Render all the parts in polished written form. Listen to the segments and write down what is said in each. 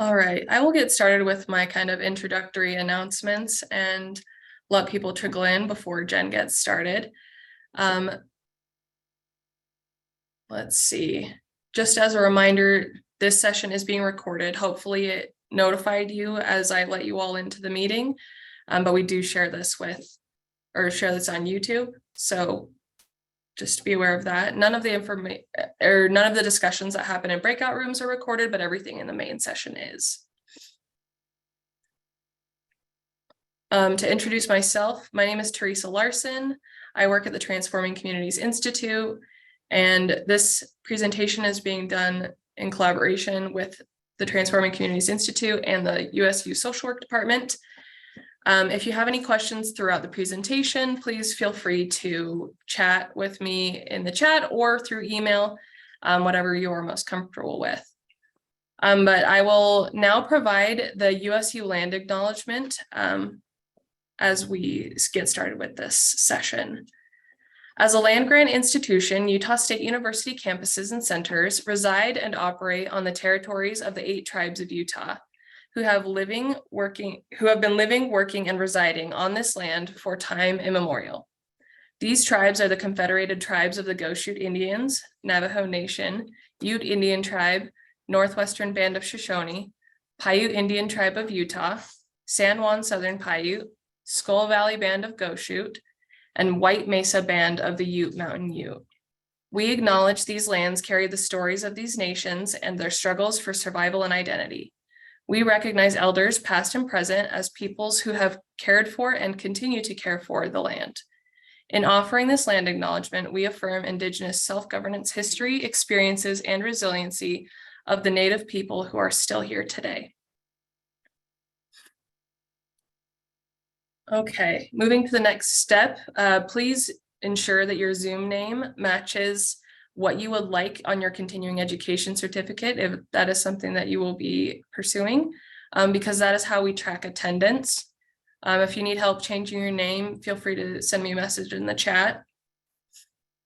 All right, I will get started with my kind of introductory announcements and let people trickle in before Jen gets started. Let's see. Just as a reminder, this session is being recorded. Hopefully it notified you as I let you all into the meeting, but we do share this on YouTube. So just be aware of that. None of the information or none of the discussions that happen in breakout rooms are recorded, but everything in the main session is. To introduce myself, my name is Teresa Larson. I work at the Transforming Communities Institute, and this presentation is being done in collaboration with the Transforming Communities Institute and the USU Social Work Department. If you have any questions throughout the presentation, please feel free to chat with me in the chat or through email, whatever you're most comfortable with. But I will now provide the USU land acknowledgement as we get started with this session. As a land-grant institution, Utah State University campuses and centers reside and operate on the territories of the 8 tribes of Utah, who have been living, working, and residing on this land for time immemorial. These tribes are the Confederated Tribes of the Goshute Indians, Navajo Nation, Ute Indian Tribe, Northwestern Band of Shoshone, Paiute Indian Tribe of Utah, San Juan Southern Paiute, Skull Valley Band of Goshute, and White Mesa Band of the Ute Mountain Ute. We acknowledge these lands carry the stories of these nations and their struggles for survival and identity. We recognize elders past and present as peoples who have cared for and continue to care for the land. In offering this land acknowledgement, we affirm Indigenous self-governance history, experiences, and resiliency of the Native people who are still here today. Okay, moving to the next step, please ensure that your Zoom name matches what you would like on your continuing education certificate, if that is something that you will be pursuing, because that is how we track attendance. If you need help changing your name, feel free to send me a message in the chat.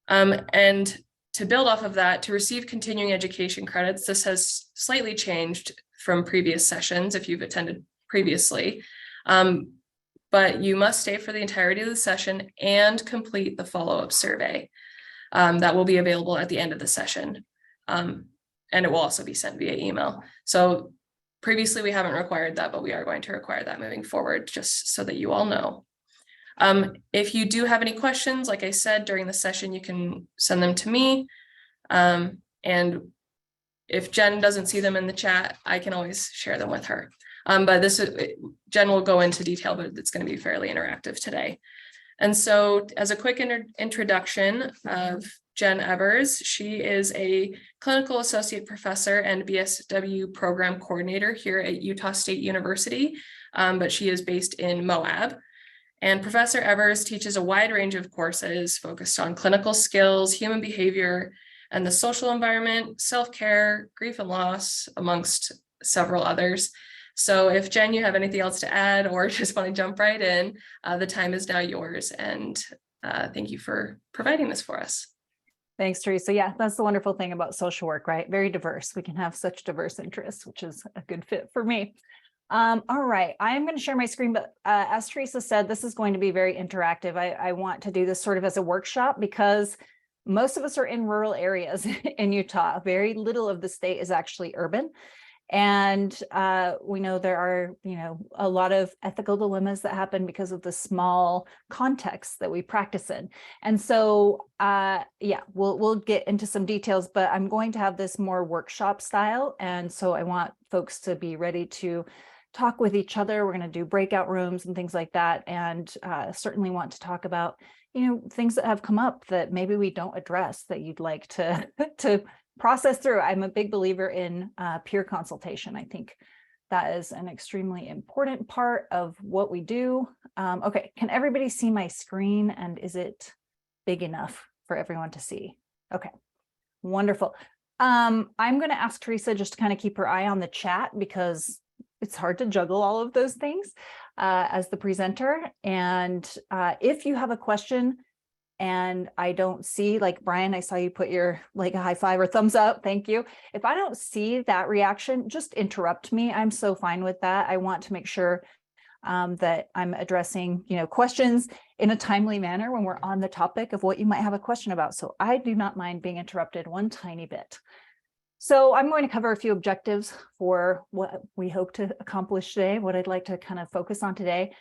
And to build off of that, to receive continuing education credits, this has slightly changed from previous sessions if you've attended previously. But you must stay for the entirety of the session and complete the follow-up survey that will be available at the end of the session. And it will also be sent via email. So previously we haven't required that, but we are going to require that moving forward, just so that you all know. If you do have any questions, like I said, during the session, you can send them to me. And if Jen doesn't see them in the chat, I can always share them with her. But Jen will go into detail, but it's going to be fairly interactive today. And so as a quick introduction of Jen Evers, she is a clinical associate professor and BSW program coordinator here at Utah State University, but she is based in Moab. And Professor Evers teaches a wide range of courses focused on clinical skills, human behavior, and the social environment, self-care, grief and loss, amongst several others. So if Jen, you have anything else to add or just want to jump right in, the time is now yours. And thank you for providing this for us. Thanks, Teresa. Yeah, that's the wonderful thing about social work, right? Very diverse. We can have such diverse interests, which is a good fit for me. All right, I'm going to share my screen, but as Teresa said, this is going to be very interactive. I want to do this sort of as a workshop because most of us are in rural areas in Utah. Very little of the state is actually urban. And we know there are, a lot of ethical dilemmas that happen because of the small context that we practice in. And so, yeah, we'll get into some details, but I'm going to have this more workshop style. And so I want folks to be ready to talk with each other. We're going to do breakout rooms and things like that. And certainly want to talk about, things that have come up that maybe we don't address that you'd like to process through. I'm a big believer in peer consultation. I think that is an extremely important part of what we do. Okay, can everybody see my screen, and is it big enough for everyone to see? Okay, wonderful. I'm going to ask Teresa just to kind of keep her eye on the chat because it's hard to juggle all of those things as the presenter. And if you have a question, and I don't see, like Brian, I saw you put your like a high five or thumbs up, thank you. If I don't see that reaction, just interrupt me. I'm so fine with that. I want to make sure that I'm addressing, questions in a timely manner when we're on the topic of what you might have a question about. So I do not mind being interrupted one tiny bit. So I'm going to cover a few objectives for what we hope to accomplish today, what I'd like to kind of focus on today,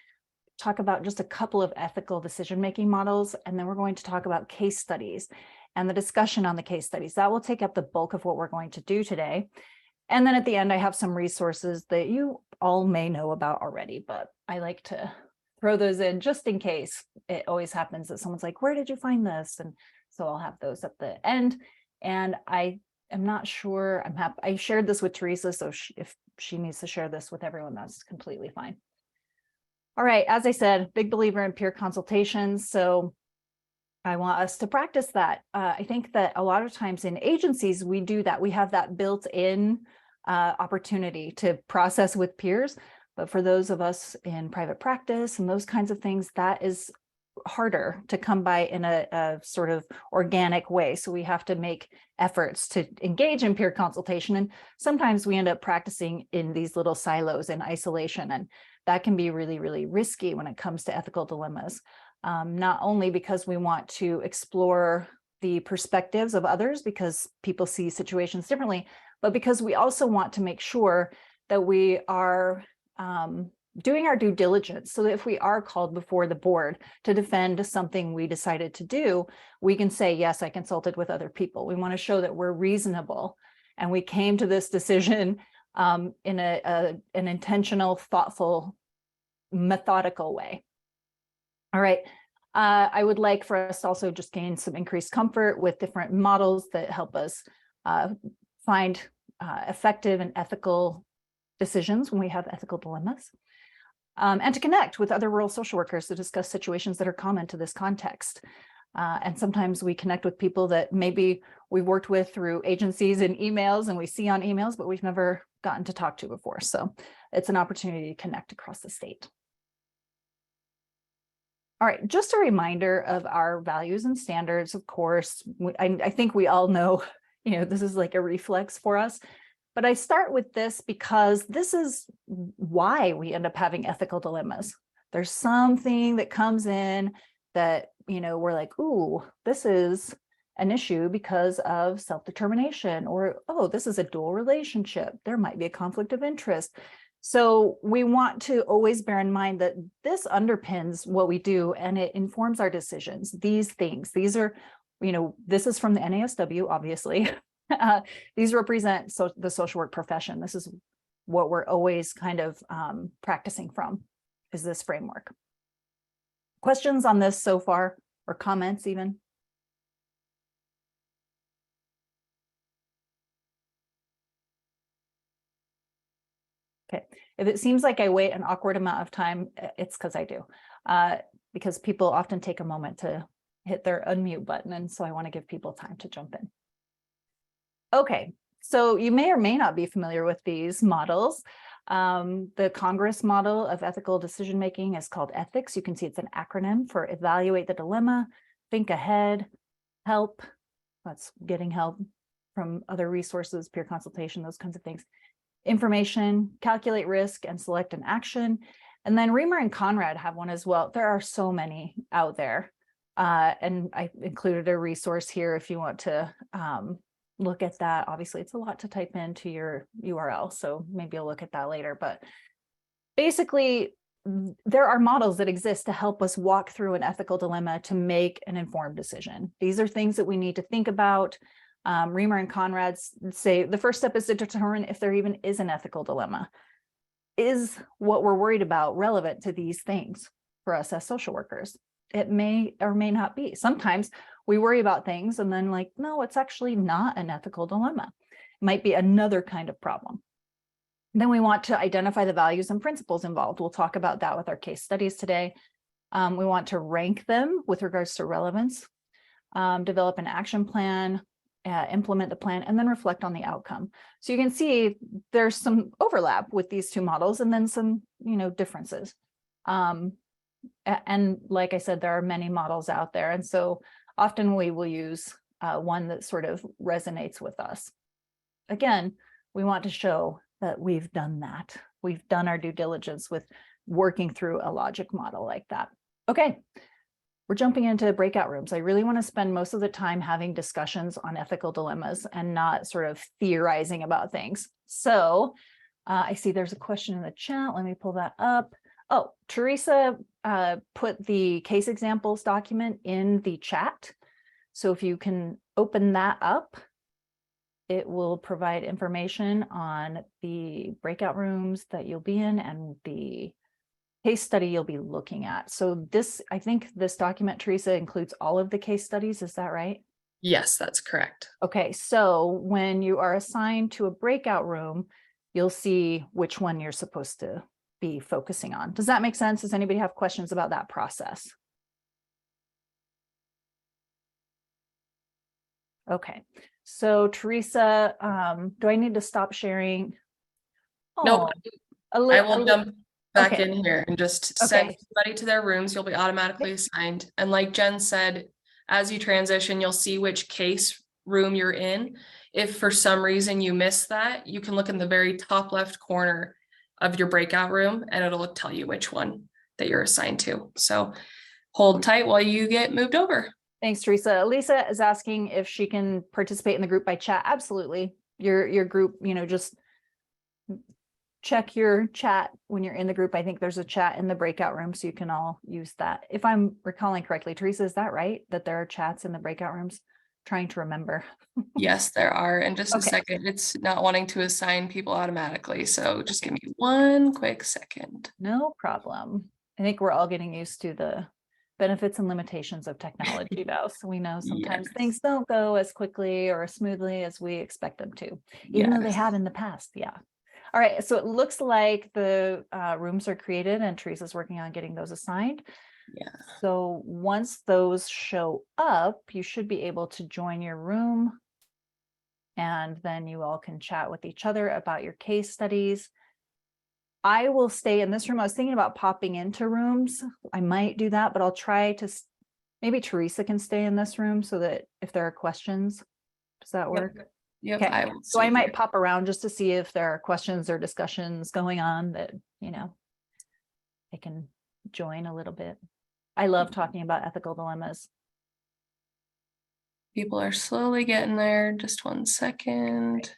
talk about just a couple of ethical decision-making models, and then we're going to talk about case studies and the discussion on the case studies. That will take up the bulk of what we're going to do today. And then at the end, I have some resources that you all may know about already, but I like to throw those in just in case. It always happens that someone's like, where did you find this? And so I'll have those at the end. And I am not sure, I'm happy. I shared this with Teresa, so if she needs to share this with everyone, that's completely fine. All right, as I said, big believer in peer consultations. So I want us to practice that. I think that a lot of times in agencies, we do that. We have that built-in opportunity to process with peers. But for those of us in private practice and those kinds of things, that is harder to come by in a sort of organic way. So we have to make efforts to engage in peer consultation. And sometimes we end up practicing in these little silos in isolation. And that can be really, really risky when it comes to ethical dilemmas. Not only because we want to explore the perspectives of others because people see situations differently, but because we also want to make sure that we are doing our due diligence so that if we are called before the board to defend something we decided to do, we can say, yes, I consulted with other people. We want to show that we're reasonable and we came to this decision in an intentional, thoughtful, methodical way. All right. I would like for us to also just gain some increased comfort with different models that help us find effective and ethical decisions when we have ethical dilemmas. And to connect with other rural social workers to discuss situations that are common to this context. And sometimes we connect with people that maybe we've worked with through agencies and emails and we see on emails, but we've never gotten to talk to before. So it's an opportunity to connect across the state. All right, just a reminder of our values and standards, of course. I think we all know, this is like a reflex for us. But I start with this because this is why we end up having ethical dilemmas. There's something that comes in that, we're like, ooh, this is an issue because of self-determination, or, oh, this is a dual relationship. There might be a conflict of interest. So we want to always bear in mind that this underpins what we do and it informs our decisions. These things, these are, this is from the NASW, obviously. These represent the social work profession. This is what we're always kind of practicing from, is this framework. Questions on this so far, or comments even? Okay, if it seems like I wait an awkward amount of time, it's because I do, because people often take a moment to hit their unmute button, and so I want to give people time to jump in. Okay, so you may or may not be familiar with these models. The Congress model of ethical decision-making is called ETHICS. You can see it's an acronym for evaluate the dilemma, think ahead, help. That's getting help from other resources, peer consultation, those kinds of things. Information, calculate risk, and select an action. And then Reamer and Conrad have one as well. There are so many out there. And I included a resource here if you want to look at that. Obviously, it's a lot to type into your URL, so maybe you'll look at that later. But basically, there are models that exist to help us walk through an ethical dilemma to make an informed decision. These are things that we need to think about. Reamer and Conrad say the first step is to determine if there even is an ethical dilemma. Is what we're worried about relevant to these things for us as social workers? It may or may not be. Sometimes we worry about things and then like, no, it's actually not an ethical dilemma. It might be another kind of problem. Then we want to identify the values and principles involved. We'll talk about that with our case studies today. We want to rank them with regards to relevance, develop an action plan, implement the plan, and then reflect on the outcome. So you can see there's some overlap with these two models and then some, differences. And like I said, there are many models out there. And so often we will use one that sort of resonates with us. Again, we want to show that we've done that. We've done our due diligence with working through a logic model like that. Okay, we're jumping into breakout rooms. I really want to spend most of the time having discussions on ethical dilemmas and not sort of theorizing about things. So I see there's a question in the chat. Let me pull that up. Oh, Teresa put the case examples document in the chat. So if you can open that up, it will provide information on the breakout rooms that you'll be in and the case study you'll be looking at. So this, I think this document, Teresa, includes all of the case studies. Is that right? Yes, that's correct. Okay, so when you are assigned to a breakout room, you'll see which one you're supposed to be focusing on. Does that make sense? Does anybody have questions about that process? Okay, so Teresa, do I need to stop sharing? Nope, Oh, I will jump back okay. in here and just send Okay. everybody to their rooms. You'll be automatically assigned. And like Jen said, as you transition, you'll see which case room you're in. If for some reason you miss that, you can look in the very top left corner of your breakout room and it'll tell you which one that you're assigned to. So hold tight while you get moved over. Thanks, Teresa. Lisa is asking if she can participate in the group by chat. Absolutely. Your group, just check your chat when you're in the group. I think there's a chat in the breakout room, so you can all use that. If I'm recalling correctly, Teresa, is that right? That there are chats in the breakout rooms? Trying to remember. Yes, there are. In just a second, it's not wanting to assign people automatically. So just give me one quick second. No problem. I think we're all getting used to the benefits and limitations of technology now. So we know sometimes things don't go as quickly or as smoothly as we expect them to, even though they have in the past. Yeah. All right. So it looks like the rooms are created and Teresa's working on getting those assigned. Yeah. So once those show up, you should be able to join your room. And then you all can chat with each other about your case studies. I will stay in this room. I was thinking about popping into rooms. I might do that, but I'll try to, maybe Teresa can stay in this room so that if there are questions, does that work? Yep. Okay. So I might pop around just to see if there are questions or discussions going on that, I can join a little bit. I love talking about ethical dilemmas. People are slowly getting there. Just 1 second.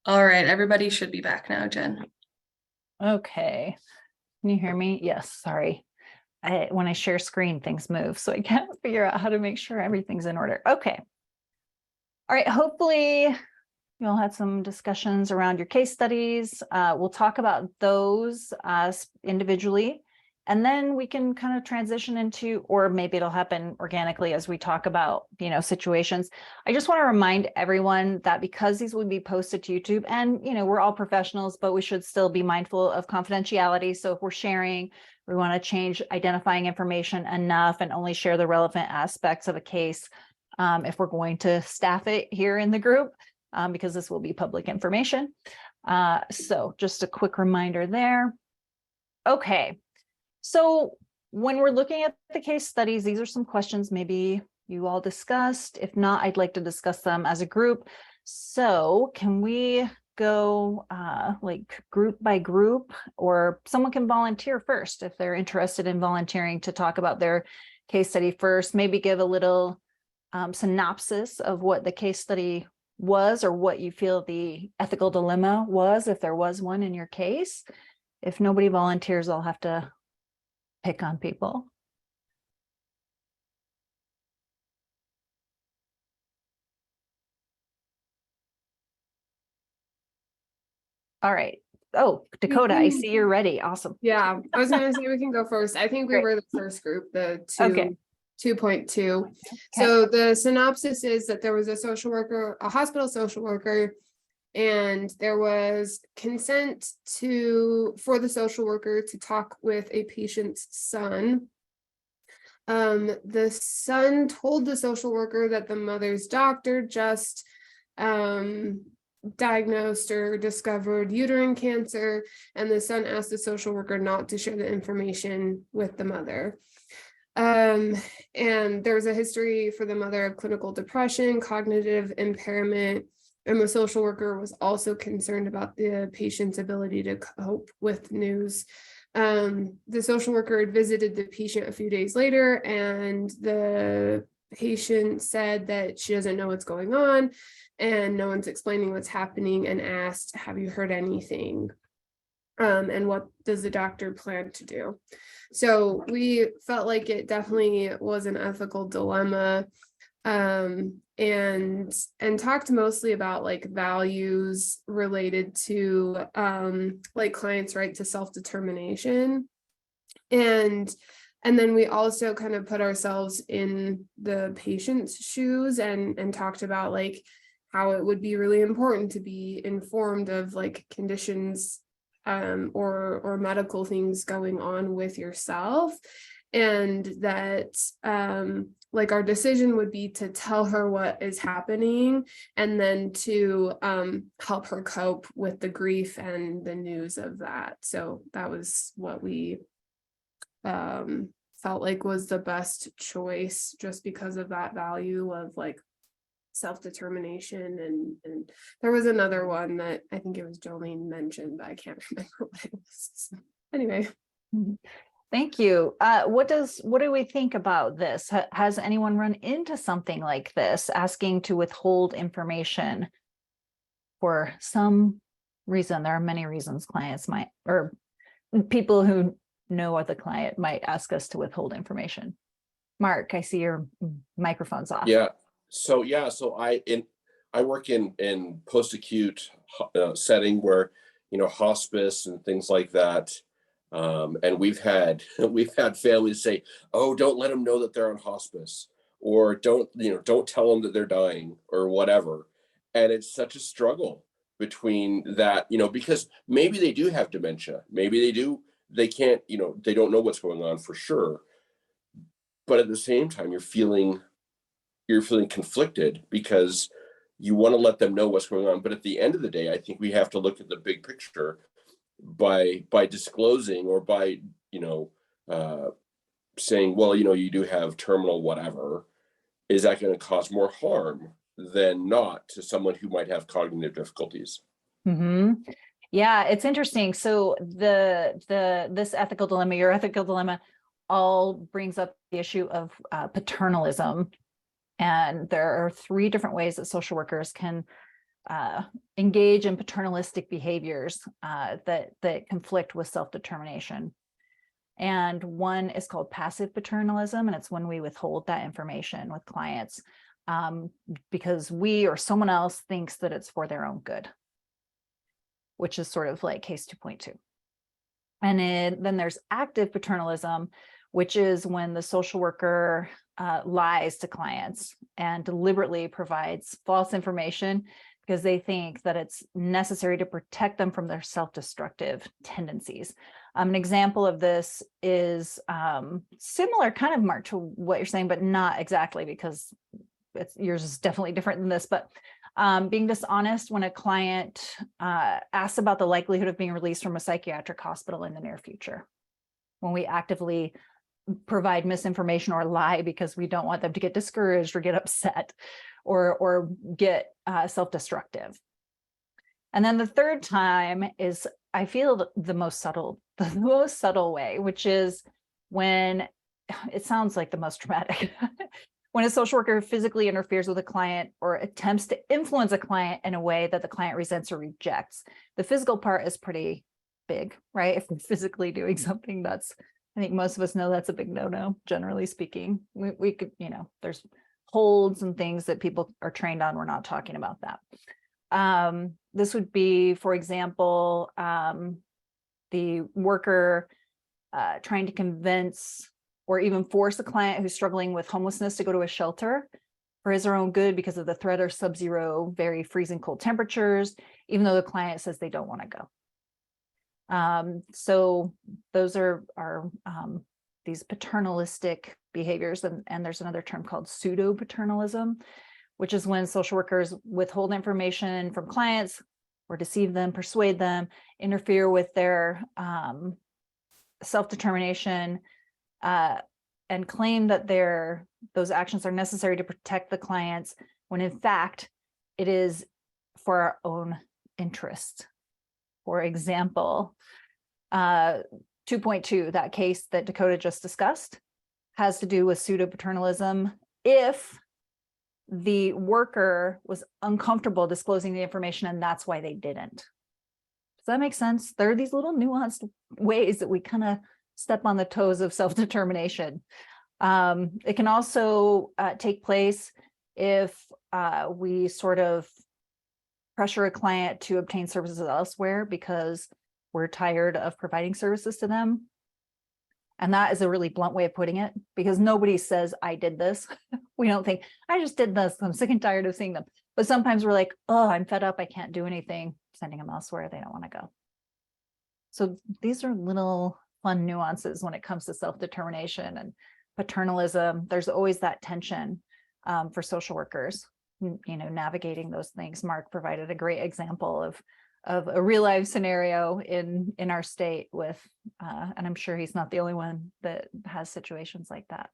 All right, everybody should be back now, Jen. Okay. Can you hear me? Yes, sorry. When I share screen, things move, so I can't figure out how to make sure everything's in order. Okay. All right, hopefully you all had some discussions around your case studies. We'll talk about those individually, and then we can kind of transition into, or maybe it'll happen organically as we talk about, situations. I just want to remind everyone that because these will be posted to YouTube, and, we're all professionals, but we should still be mindful of confidentiality. So if we're sharing, we want to change identifying information enough and only share the relevant aspects of a case if we're going to staff it here in the group. Because this will be public information. So just a quick reminder there. Okay, so when we're looking at the case studies, these are some questions maybe you all discussed. If not, I'd like to discuss them as a group. So can we go like group by group, or someone can volunteer first if they're interested in volunteering to talk about their case study first, maybe give a little synopsis of what the case study was, or what you feel the ethical dilemma was, if there was one in your case. If nobody volunteers, I'll have to pick on people. All right. Oh, Dakota, I see you're ready. Awesome. Yeah, I was gonna say we can go first. I think we were the first group, the 2.2. So the synopsis is that there was a social worker, a hospital social worker, and there was consent for the social worker to talk with a patient's son. The son told the social worker that the mother's doctor just diagnosed or discovered uterine cancer, and the son asked the social worker not to share the information with the mother. And there was a history for the mother of clinical depression, cognitive impairment, and the social worker was also concerned about the patient's ability to cope with news. The social worker had visited the patient a few days later, and the patient said that she doesn't know what's going on and no one's explaining what's happening, and asked, have you heard anything? And what does the doctor plan to do? So we felt like it definitely was an ethical dilemma, and talked mostly about like values related to like clients' right to self-determination. And then we also kind of put ourselves in the patient's shoes and talked about like how it would be really important to be informed of like conditions or medical things going on with yourself, and that like our decision would be to tell her what is happening and then to help her cope with the grief and the news of that. So that was what we felt like was the best choice, just because of that value of like self-determination. And there was another one that I think it was Jolene mentioned, but I can't remember what it was. So, anyway. Thank you. What do we think about this? Has anyone run into something like this, asking to withhold information for some reason? There are many reasons clients might, or people who know what the client might ask us to withhold information. Mark, I see your microphone's off. So I work in post-acute setting where, you know, hospice and things like that. And we've had families say, oh, don't let them know that they're on hospice, or don't tell them that they're dying or whatever. And it's such a struggle between that, you know, because maybe they do have dementia, maybe they can't, you know, they don't know what's going on for sure. But at the same time, you're feeling conflicted because you want to let them know what's going on. But at the end of the day, I think we have to look at the big picture by disclosing, or by, you know, saying, well, you know, you do have terminal whatever. Is that going to cause more harm than not to someone who might have cognitive difficulties? Mm-hmm. Yeah, it's interesting. So this ethical dilemma, your ethical dilemma, all brings up the issue of paternalism. And there are 3 different ways that social workers can engage in paternalistic behaviors that conflict with self-determination. And one is called passive paternalism, and it's when we withhold that information with clients because we or someone else thinks that it's for their own good, which is sort of like case 2.2. And then there's active paternalism, which is when the social worker lies to clients and deliberately provides false information because they think that it's necessary to protect them from their self-destructive tendencies. An example of this is similar, kind of, Mark, to what you're saying, but not exactly, because yours is definitely different than this. But being dishonest when a client asks about the likelihood of being released from a psychiatric hospital in the near future, when we actively provide misinformation or lie because we don't want them to get discouraged or get upset or get self-destructive. And then the third time is, I feel, the most subtle way, which is when it sounds like the most dramatic. When a social worker physically interferes with a client or attempts to influence a client in a way that the client resents or rejects. The physical part is pretty big, right? If we're physically doing something, I think most of us know that's a big no-no, generally speaking. We could, you know, there's holds and things that people are trained on. We're not talking about that. This would be, for example, the worker trying to convince or even force a client who's struggling with homelessness to go to a shelter for his or her own good because of the threat of sub-zero, very freezing cold temperatures, even though the client says they don't want to go. So those are these paternalistic behaviors, and there's another term called pseudo-paternalism, which is when social workers withhold information from clients or deceive them, persuade them, interfere with their self-determination, and claim that those actions are necessary to protect the clients, when in fact, it is for our own interest. For example, 2.2, that case that Dakota just discussed, has to do with pseudo-paternalism if the worker was uncomfortable disclosing the information and that's why they didn't. Does that make sense? There are these little nuanced ways that we kind of step on the toes of self-determination. It can also take place if we sort of pressure a client to obtain services elsewhere because we're tired of providing services to them. And that is a really blunt way of putting it, because nobody says, I did this. We don't think, I just did this. I'm sick and tired of seeing them. But sometimes we're like, oh, I'm fed up. I can't do anything. Sending them elsewhere. They don't want to go. So these are little fun nuances when it comes to self-determination and paternalism. There's always that tension for social workers, navigating those things. Mark provided a great example of a real life scenario in our state with, and I'm sure he's not the only one that has situations like that.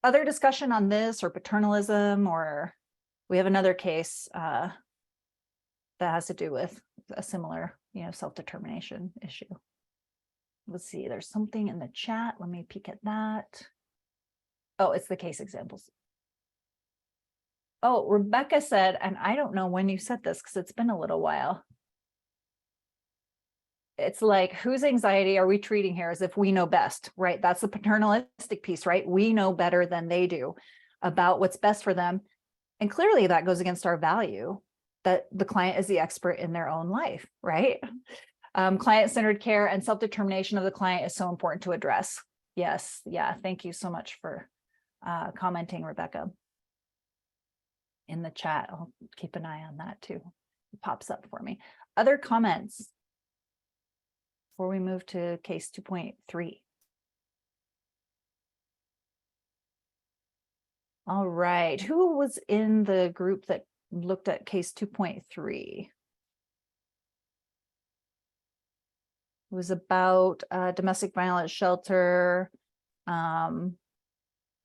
Other discussion on this or paternalism, or we have another case that has to do with a similar, self-determination issue. Let's see, there's something in the chat. Let me peek at that. Oh, it's the case examples. Oh, Rebecca said, and I don't know when you said this because it's been a little while. It's like, whose anxiety are we treating here as if we know best, right? That's the paternalistic piece, right? We know better than they do about what's best for them. And clearly that goes against our value that the client is the expert in their own life, right? Client-centered care and self-determination of the client is so important to address. Yes, yeah, thank you so much for commenting, Rebecca. In the chat, I'll keep an eye on that too. It pops up for me. Other comments before we move to case 2.3. All right, who was in the group that looked at case 2.3? It was about domestic violence shelter. I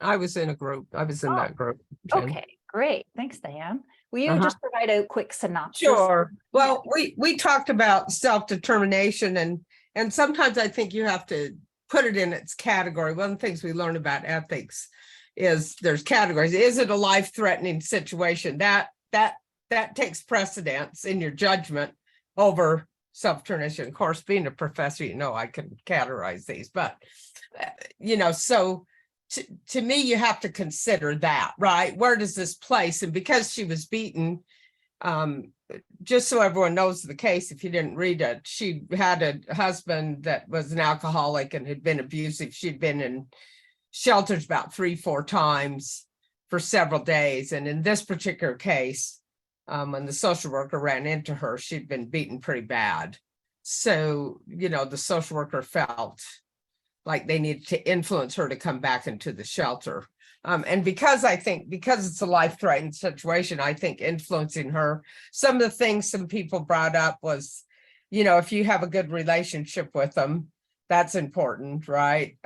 was in a group. I was in that group. Jen. Okay, great. Thanks, Diane. Will you just provide a quick synopsis? Sure. Well, we talked about self-determination, and sometimes I think you have to put it in its category. One of the things we learn about ethics is there's categories. Is it a life-threatening situation? That takes precedence in your judgment over self-determination. Of course, being a professor, I can categorize these, but so to me, you have to consider that, right? Where does this place? And because she was beaten, just so everyone knows the case, if you didn't read it, she had a husband that was an alcoholic and had been abusive. She'd been in shelters about 3-4 times for several days. And in this particular case, when the social worker ran into her, she'd been beaten pretty bad. So, the social worker felt like they needed to influence her to come back into the shelter. And because it's a life-threatening situation, I think influencing her, some of the things some people brought up was, if you have a good relationship with them, that's important, right?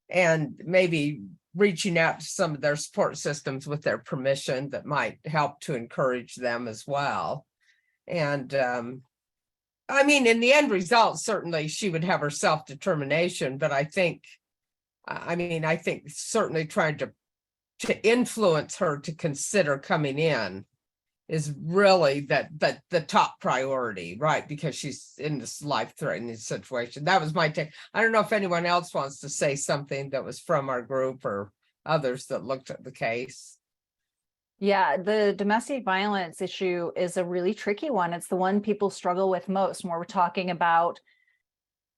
And maybe reaching out to some of their support systems with their permission that might help to encourage them as well. And in the end result, certainly she would have her self-determination, but I think certainly trying to influence her to consider coming in is really the top priority, right? Because she's in this life-threatening situation. That was my take. I don't know if anyone else wants to say something that was from our group or others that looked at the case. Yeah, the domestic violence issue is a really tricky one. It's the one people struggle with most when we're talking about,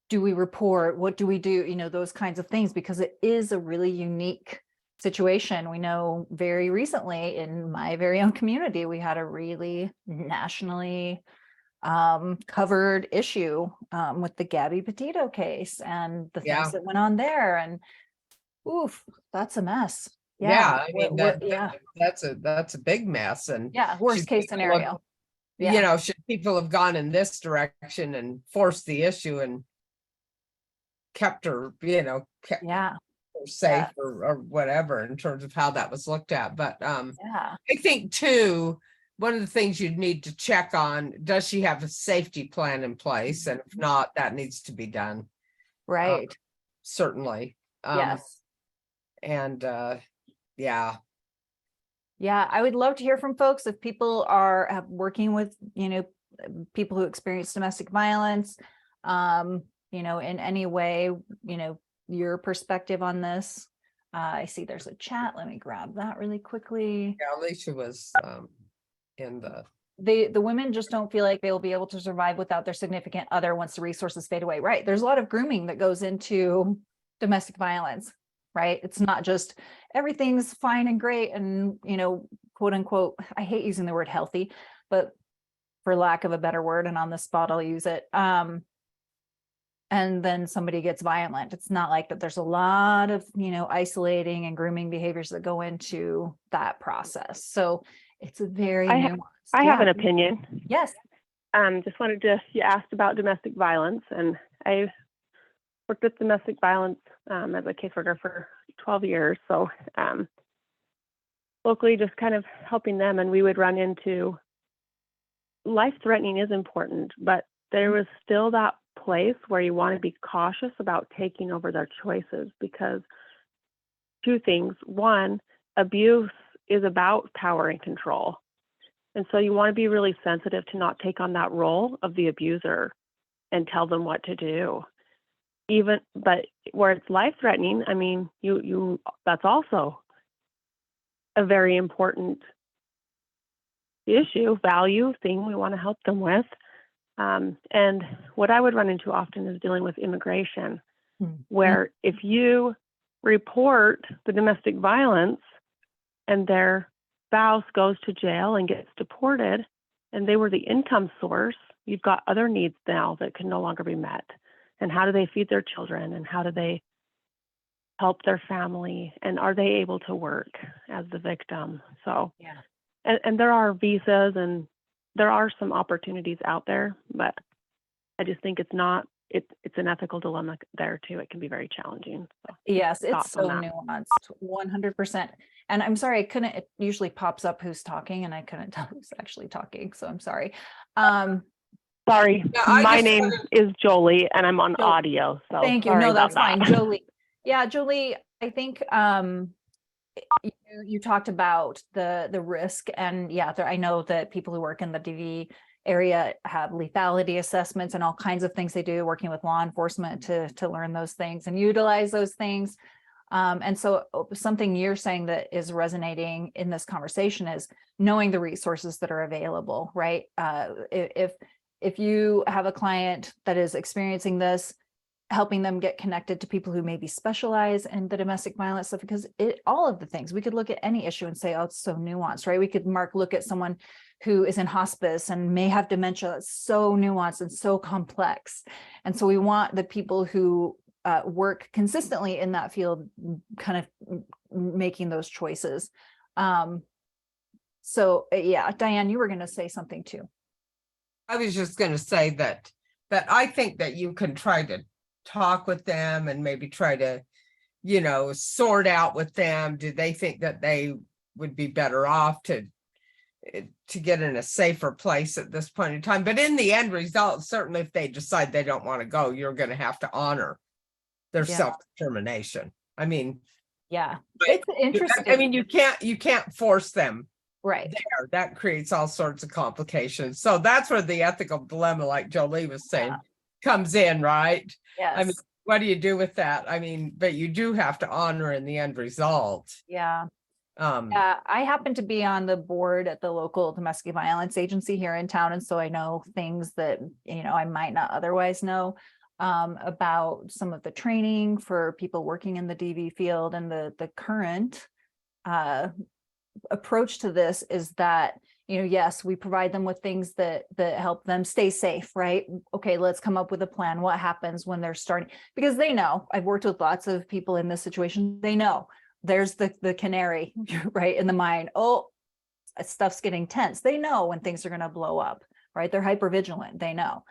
do we report? What do we do? Those kinds of things, because it is a really unique situation. We know very recently in my very own community, we had a really nationally covered issue with the Gabby Petito case and the things that went on there. And oof, that's a mess. Yeah, I mean, yeah, that's a big mess and. yeah, worst should case people have- scenario. You Yeah. know, should people have gone in this direction and forced the issue and kept her, kept Yeah, her safe or whatever in terms of how that was looked at, but yeah, I think too, one of the things you'd need to check on, does she have a safety plan in place? And if not, that needs to be done, right, certainly. yes. And yeah, Yeah, I would love to hear from folks if people are working with, people who experience domestic violence, in any way, your perspective on this. I see there's a chat. Let me grab that really quickly. yeah, Alicia was in the, The women just don't feel like they will be able to survive without their significant other once the resources fade away. Right. There's a lot of grooming that goes into domestic violence, right? It's not just everything's fine and great and, quote unquote, I hate using the word healthy, but for lack of a better word, and on the spot, I'll use it. And then somebody gets violent. It's not like that. There's a lot of, isolating and grooming behaviors that go into that process. So it's a very nuanced. I have Yeah. an opinion. Yes. Just wanted to, you asked about domestic violence, and I worked with domestic violence as a caseworker for 12 years. So locally, just kind of helping them, and we would run into life threatening is important, but there was still that place where you want to be cautious about taking over their choices, because two things. One, abuse is about power and control. And so you want to be really sensitive to not take on that role of the abuser and tell them what to do. But where it's life threatening, I mean, that's also a very important issue, value thing we want to help them with. And what I would run into often is dealing with immigration, where if you report the domestic violence and their spouse goes to jail and gets deported, and they were the income source, you've got other needs now that can no longer be met. And how do they feed their children? And how do they help their family? And are they able to work as the victim? So, Yeah. And there are visas and there are some opportunities out there, but I just think it's an ethical dilemma there too. It can be very challenging. So, Yes, it's thoughts on so that? nuanced, 100%. And I'm sorry, it usually pops up who's talking and I couldn't tell who's actually talking. So I'm sorry. Sorry, Yeah, I my just name wanted- is Jolie and I'm on Jolie. audio. So Thank you. sorry No, about that's fine. that. Jolie. Yeah, Jolie, I think you talked about the risk, and yeah, I know that people who work in the DV area have lethality assessments and all kinds of things they do, working with law enforcement to learn those things and utilize those things. And so something you're saying that is resonating in this conversation is knowing the resources that are available, right? If you have a client that is experiencing this, helping them get connected to people who maybe specialize in the domestic violence stuff, because all of the things, we could look at any issue and say, oh, it's so nuanced, right? We could look at someone who is in hospice and may have dementia. It's so nuanced and so complex. And so we want the people who work consistently in that field kind of making those choices. So yeah, Diane, you were going to say something too. I was just going to say that I think that you can try to talk with them and maybe try to, sort out with them. Do they think that they would be better off to get in a safer place at this point in time? But in the end result, certainly if they decide they don't want to go, you're going to have to honor their self-determination. I mean, yeah, it's interesting. I mean, you can't force them. Right. There. That creates all sorts of complications. So that's where the ethical dilemma, like Jolie was saying, comes in, right? Yes. I mean, what do you do with that? I mean, but you do have to honor in the end result. Yeah. I happen to be on the board at the local domestic violence agency here in town. And so I know things that, I might not otherwise know about some of the training for people working in the DV field. And the current approach to this is that, yes, we provide them with things that help them stay safe, right? Okay, let's come up with a plan. What happens when they're starting? Because they know, I've worked with lots of people in this situation. They know there's the canary, right, in the mine. Oh, stuff's getting tense. They know when things are going to blow up, right? They're hyper vigilant. They know.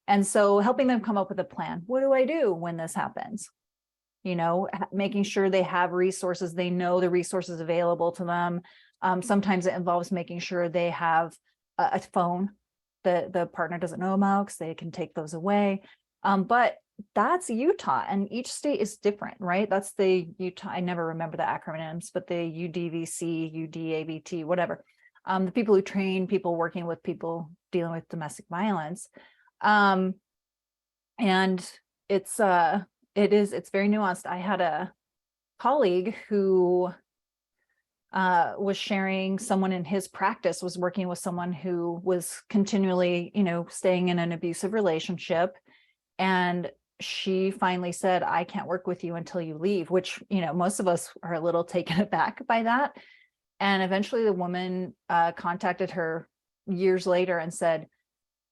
And so helping them come up with a plan. What do I do when this happens? You know, making sure they have resources. They know the resources available to them. Sometimes it involves making sure they have a phone that the partner doesn't know about, because they can take those away. But that's Utah, and each state is different, right? That's the Utah, I never remember the acronyms, but the UDVC, UDAVT, whatever. The people who train people working with people dealing with domestic violence. And it's very nuanced. I had a colleague who was sharing, someone in his practice was working with someone who was continually, staying in an abusive relationship. And she finally said, I can't work with you until you leave, which, most of us are a little taken aback by that. And eventually the woman contacted her years later and said,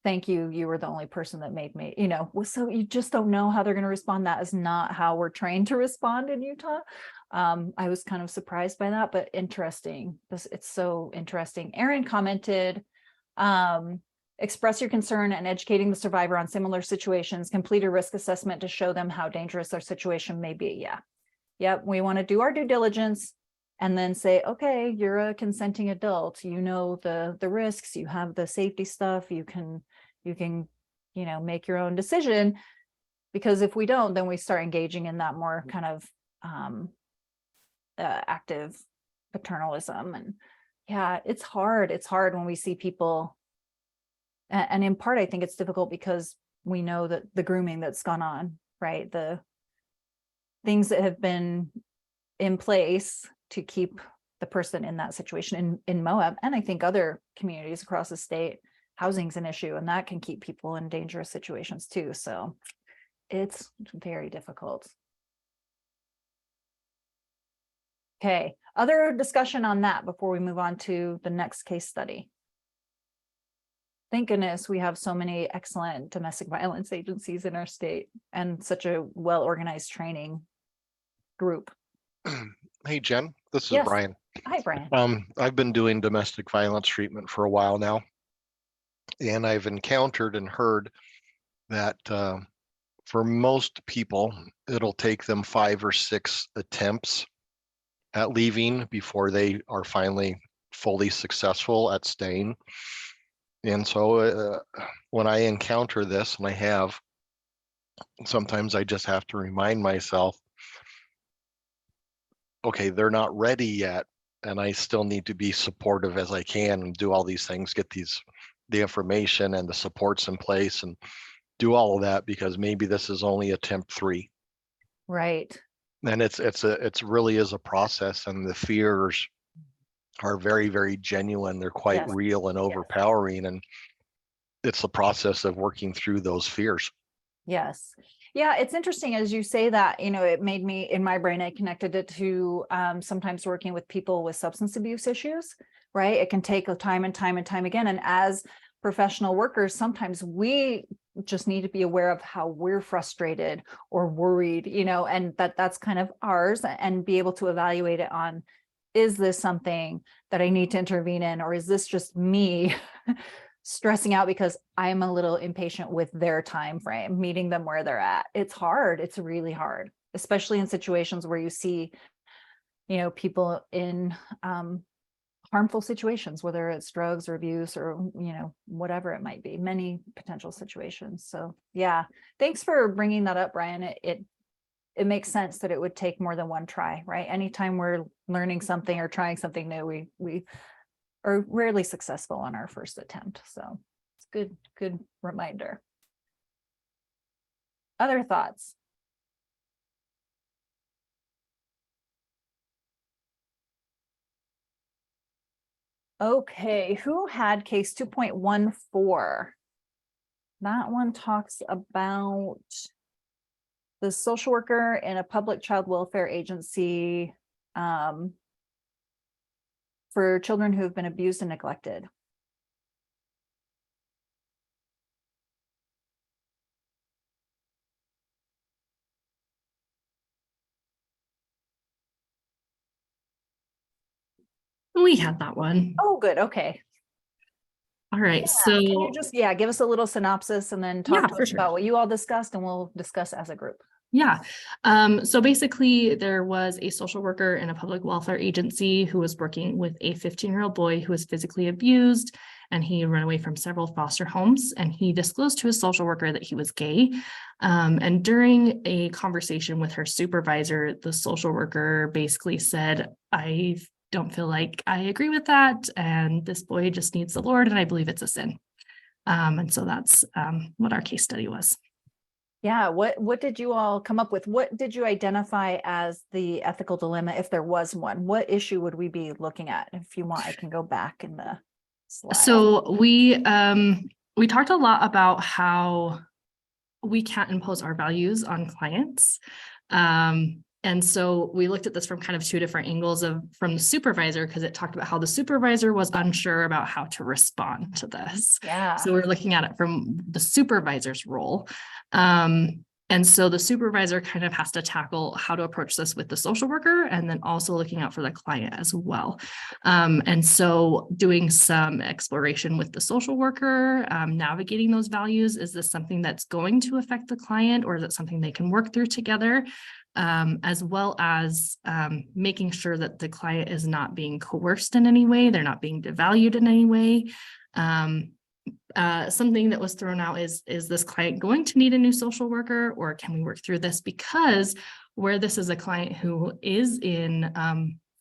thank you. You were the only person that made me, so you just don't know how they're going to respond. That is not how we're trained to respond in Utah. I was kind of surprised by that, but interesting. It's so interesting. Aaron commented, express your concern and educating the survivor on similar situations, complete a risk assessment to show them how dangerous their situation may be. Yeah. Yep. We want to do our due diligence and then say, okay, you're a consenting adult. You know the risks, you have the safety stuff, you can, make your own decision. Because if we don't, then we start engaging in that more kind of active paternalism. And yeah, it's hard. It's hard when we see people. And in part, I think it's difficult because we know that the grooming that's gone on, right? The things that have been in place to keep the person in that situation in Moab, and I think other communities across the state, housing's an issue, and that can keep people in dangerous situations too. So it's very difficult. Okay, other discussion on that before we move on to the next case study. Thank goodness we have so many excellent domestic violence agencies in our state and such a well-organized training group. Hey, Jen, this is Yes. Brian. Hi, Brian. I've been doing domestic violence treatment for a while now, and I've encountered and heard that for most people, it'll take them 5 or 6 attempts at leaving before they are finally fully successful at staying. And so when I encounter this, and I have, sometimes I just have to remind myself, okay, they're not ready yet, and I still need to be supportive as I can and do all these things, get the information and the supports in place and do all of that, because maybe this is only attempt 3. Right. And it's really is a process, and the fears are very, very genuine. They're quite Yes. real and overpowering. And it's the process of working through those fears. Yes. Yeah, it's interesting as you say that, it made me, in my brain, I connected it to sometimes working with people with substance abuse issues, right? It can take time and time and time again. And as professional workers, sometimes we just need to be aware of how we're frustrated or worried, and that's kind of ours, and be able to evaluate it on, is this something that I need to intervene in, or is this just me stressing out because I'm a little impatient with their time frame, meeting them where they're at? It's hard. It's really hard, especially in situations where you see, people in harmful situations, whether it's drugs or abuse or, whatever it might be, many potential situations. So yeah, thanks for bringing that up, Brian. It makes sense that it would take more than one try, right? Anytime we're learning something or trying something new, we are rarely successful on our first attempt. So it's good reminder. Other thoughts? Okay, who had case 2.14? That one talks about the social worker in a public child welfare agency for children who have been abused and neglected. We had that one. Oh, good. Okay. All right. So Can you just, give us a little synopsis and then Yeah, talk to for us sure. about what you all discussed, and we'll discuss as a group. yeah. So basically there was a social worker in a public welfare agency who was working with a 15-year-old boy who was physically abused, and he ran away from several foster homes, and he disclosed to his social worker that he was gay. And during a conversation with her supervisor, the social worker basically said, I don't feel like I agree with that. And this boy just needs the Lord, and I believe it's a sin. And so that's what our case study was. Yeah. What did you all come up with? What did you identify as the ethical dilemma, if there was one? What issue would we be looking at? If you want, I can go back in the slide. So we talked a lot about how we can't impose our values on clients. And so we looked at this from kind of two different angles from the supervisor, because it talked about how the supervisor was unsure about how to respond to this. Yeah. So we're looking at it from the supervisor's role. And so the supervisor kind of has to tackle how to approach this with the social worker, and then also looking out for the client as well. And so doing some exploration with the social worker, navigating those values. Is this something that's going to affect the client, or is it something they can work through together? As well as making sure that the client is not being coerced in any way, they're not being devalued in any way. Something that was thrown out is this client going to need a new social worker, or can we work through this? Because where this is a client who is in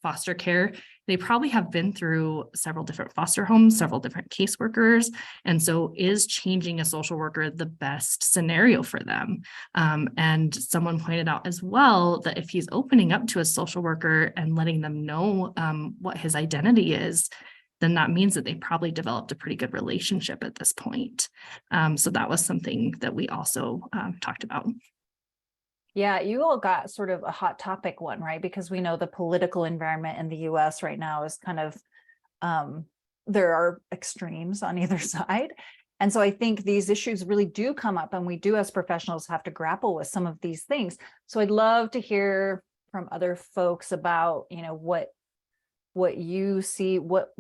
foster care, they probably have been through several different foster homes, several different caseworkers. And so is changing a social worker the best scenario for them? And someone pointed out as well that if he's opening up to a social worker and letting them know what his identity is, then that means that they probably developed a pretty good relationship at this point. So that was something that we also talked about. Yeah, you all got sort of a hot topic one, right? Because we know the political environment in the US right now is kind of, there are extremes on either side. And so I think these issues really do come up, and we do as professionals have to grapple with some of these things. So I'd love to hear from other folks about, what you see, what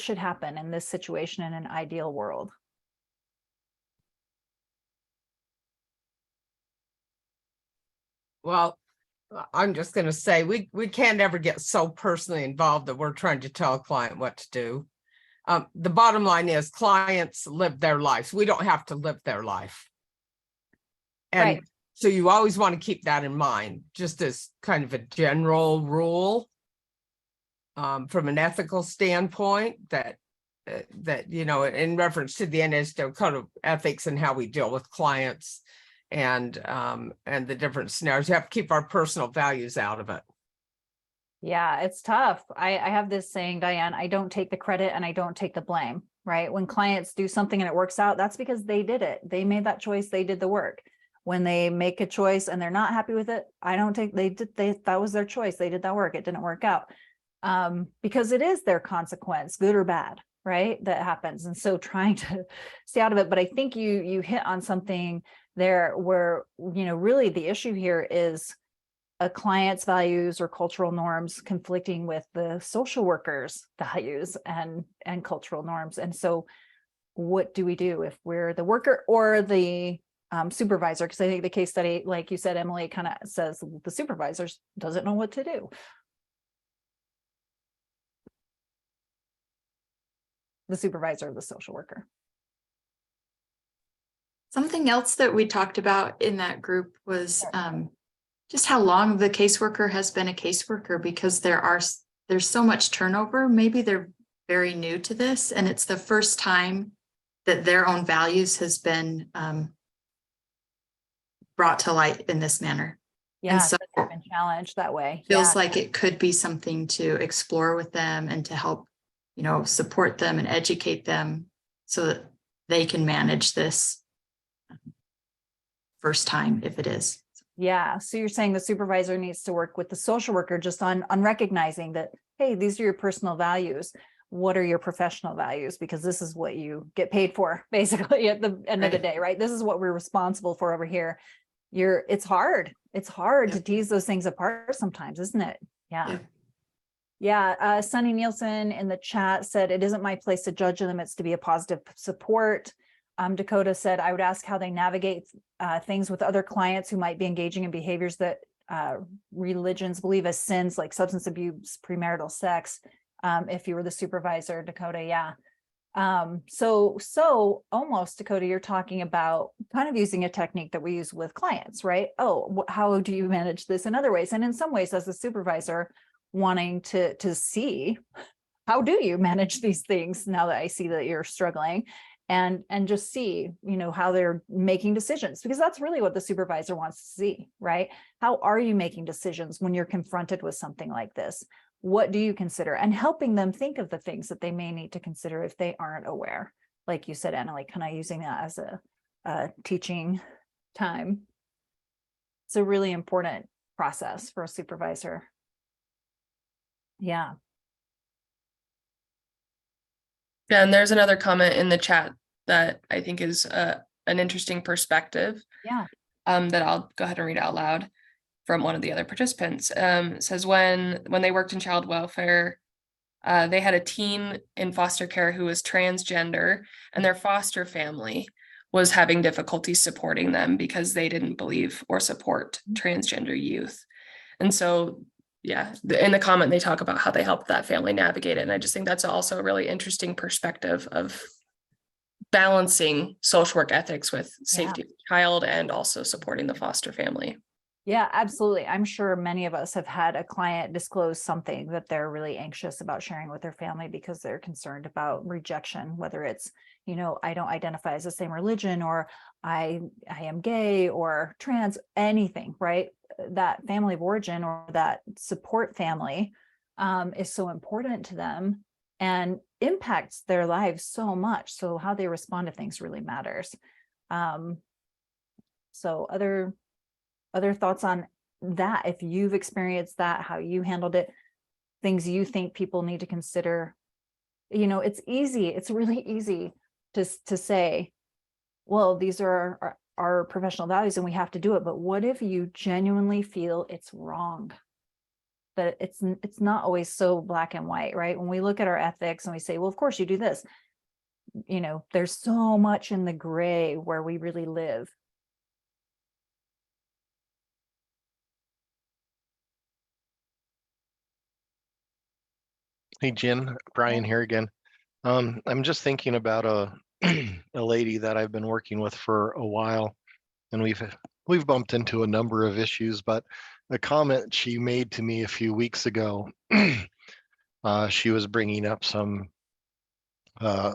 should happen in this situation in an ideal world. Well, I'm just going to say we can't ever get so personally involved that we're trying to tell a client what to do. The bottom line is clients live their lives. We don't have to live their life. And Right. So you always want to keep that in mind, just as kind of a general rule. From an ethical standpoint, that in reference to the NSW Code of Ethics and how we deal with clients and the different scenarios, you have to keep our personal values out of it. Yeah, it's tough. I have this saying, Diane, I don't take the credit and I don't take the blame, right? When clients do something and it works out, that's because they did it. They made that choice. They did the work. When they make a choice and they're not happy with it, that was their choice. They did that work. It didn't work out. Because it is their consequence, good or bad, right? That happens. And so trying to stay out of it. But I think you hit on something there where, really the issue here is a client's values or cultural norms conflicting with the social worker's values and cultural norms. And so what do we do if we're the worker or the supervisor? Because I think the case study, like you said, Emily, kind of says the supervisor doesn't know what to do. The supervisor of the social worker. Something else that we talked about in that group was just how long the caseworker has been a caseworker, because there's so much turnover. Maybe they're very new to this, and it's the first time that their own values has been brought to light in this manner. Yeah, and so they've been challenged that way. Feels like it could be something to explore with them and to help, support them and educate them so that they can manage this first time if it is. Yeah. So you're saying the supervisor needs to work with the social worker just on recognizing that, hey, these are your personal values. What are your professional values? Because this is what you get paid for, basically, at the end of the day, right? This is what we're responsible for over here. It's hard. It's hard to tease those things apart sometimes, isn't it? Yeah. Yeah, Sunny Nielsen in the chat said, it isn't my place to judge them, it's to be a positive support. Dakota said, I would ask how they navigate things with other clients who might be engaging in behaviors that religions believe as sins, like substance abuse, premarital sex. If you were the supervisor, Dakota, yeah. So almost, Dakota, you're talking about kind of using a technique that we use with clients, right? Oh, how do you manage this in other ways? And in some ways, as a supervisor, wanting to see how do you manage these things now that I see that you're struggling, and just see, you know, how they're making decisions, because that's really what the supervisor wants to see, right? How are you making decisions when you're confronted with something like this? What do you consider? And helping them think of the things that they may need to consider if they aren't aware. Like you said, Anna, like kind of using that as a teaching time. It's a really important process for a supervisor. Yeah. Yeah, and there's another comment in the chat that I think is an interesting perspective. Yeah. That I'll go ahead and read out loud from one of the other participants. It says when they worked in child welfare, they had a teen in foster care who was transgender, and their foster family was having difficulty supporting them because they didn't believe or support transgender youth. And so, yeah, in the comment, they talk about how they helped that family navigate it. And I just think that's also a really interesting perspective of balancing social work ethics with safety of the child and also supporting the foster family. Yeah, absolutely. I'm sure many of us have had a client disclose something that they're really anxious about sharing with their family because they're concerned about rejection, whether it's, you know, I don't identify as the same religion, or I am gay or trans, anything, right? That family of origin or that support family is so important to them and impacts their lives so much. So how they respond to things really matters. So other thoughts on that, if you've experienced that, how you handled it, things you think people need to consider. You know, it's really easy to say, well, these are our professional values and we have to do it. But what if you genuinely feel it's wrong? That it's not always so black and white, right? When we look at our ethics and we say, well, of course you do this, you know, there's so much in the gray where we really live. Hey, Jen, Brian here again. I'm just thinking about a a lady that I've been working with for a while, and we've bumped into a number of issues, but a comment she made to me a few weeks ago, she was bringing up some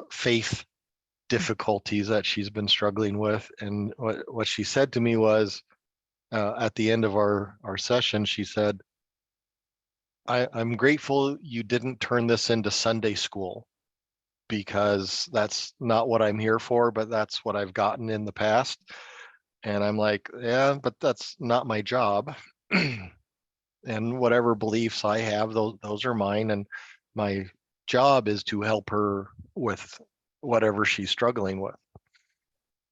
faith difficulties that she's been struggling with, and what she said to me was, at the end of our session, she said, I'm grateful you didn't turn this into Sunday school, because that's not what I'm here for, but that's what I've gotten in the past. And I'm like, yeah, but that's not my job. And whatever beliefs I have, those are mine. And my job is to help her with whatever she's struggling with.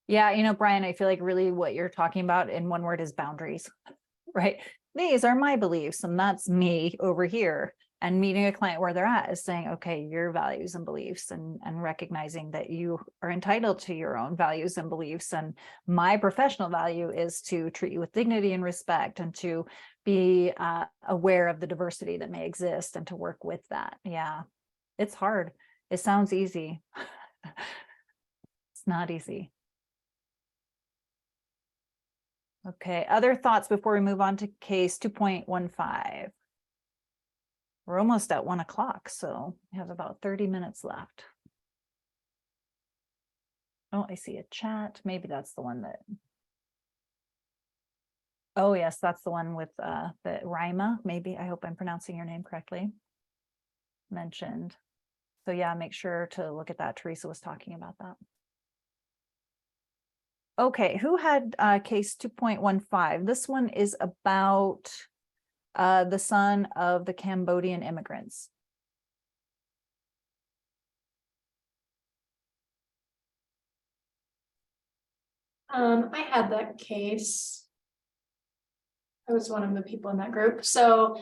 Yeah, you know, Brian, I feel like really what you're talking about in one word is boundaries, right? These are my beliefs and that's me over here. And meeting a client where they're at is saying, okay, your values and beliefs, and recognizing that you are entitled to your own values and beliefs. And my professional value is to treat you with dignity and respect, and to be aware of the diversity that may exist and to work with that. Yeah, it's hard. It sounds easy. It's not easy. Okay, other thoughts before we move on to case 2.15? We're almost at 1 o'clock, so we have about 30 minutes left. Oh, I see a chat. Maybe that's the one that. Oh, yes, that's the one with the Rima. Maybe, I hope I'm pronouncing your name correctly. Mentioned. So yeah, make sure to look at that. Teresa was talking about that. Okay, who had case 2.15? This one is about the son of the Cambodian immigrants. I had that case. I was one of the people in that group. So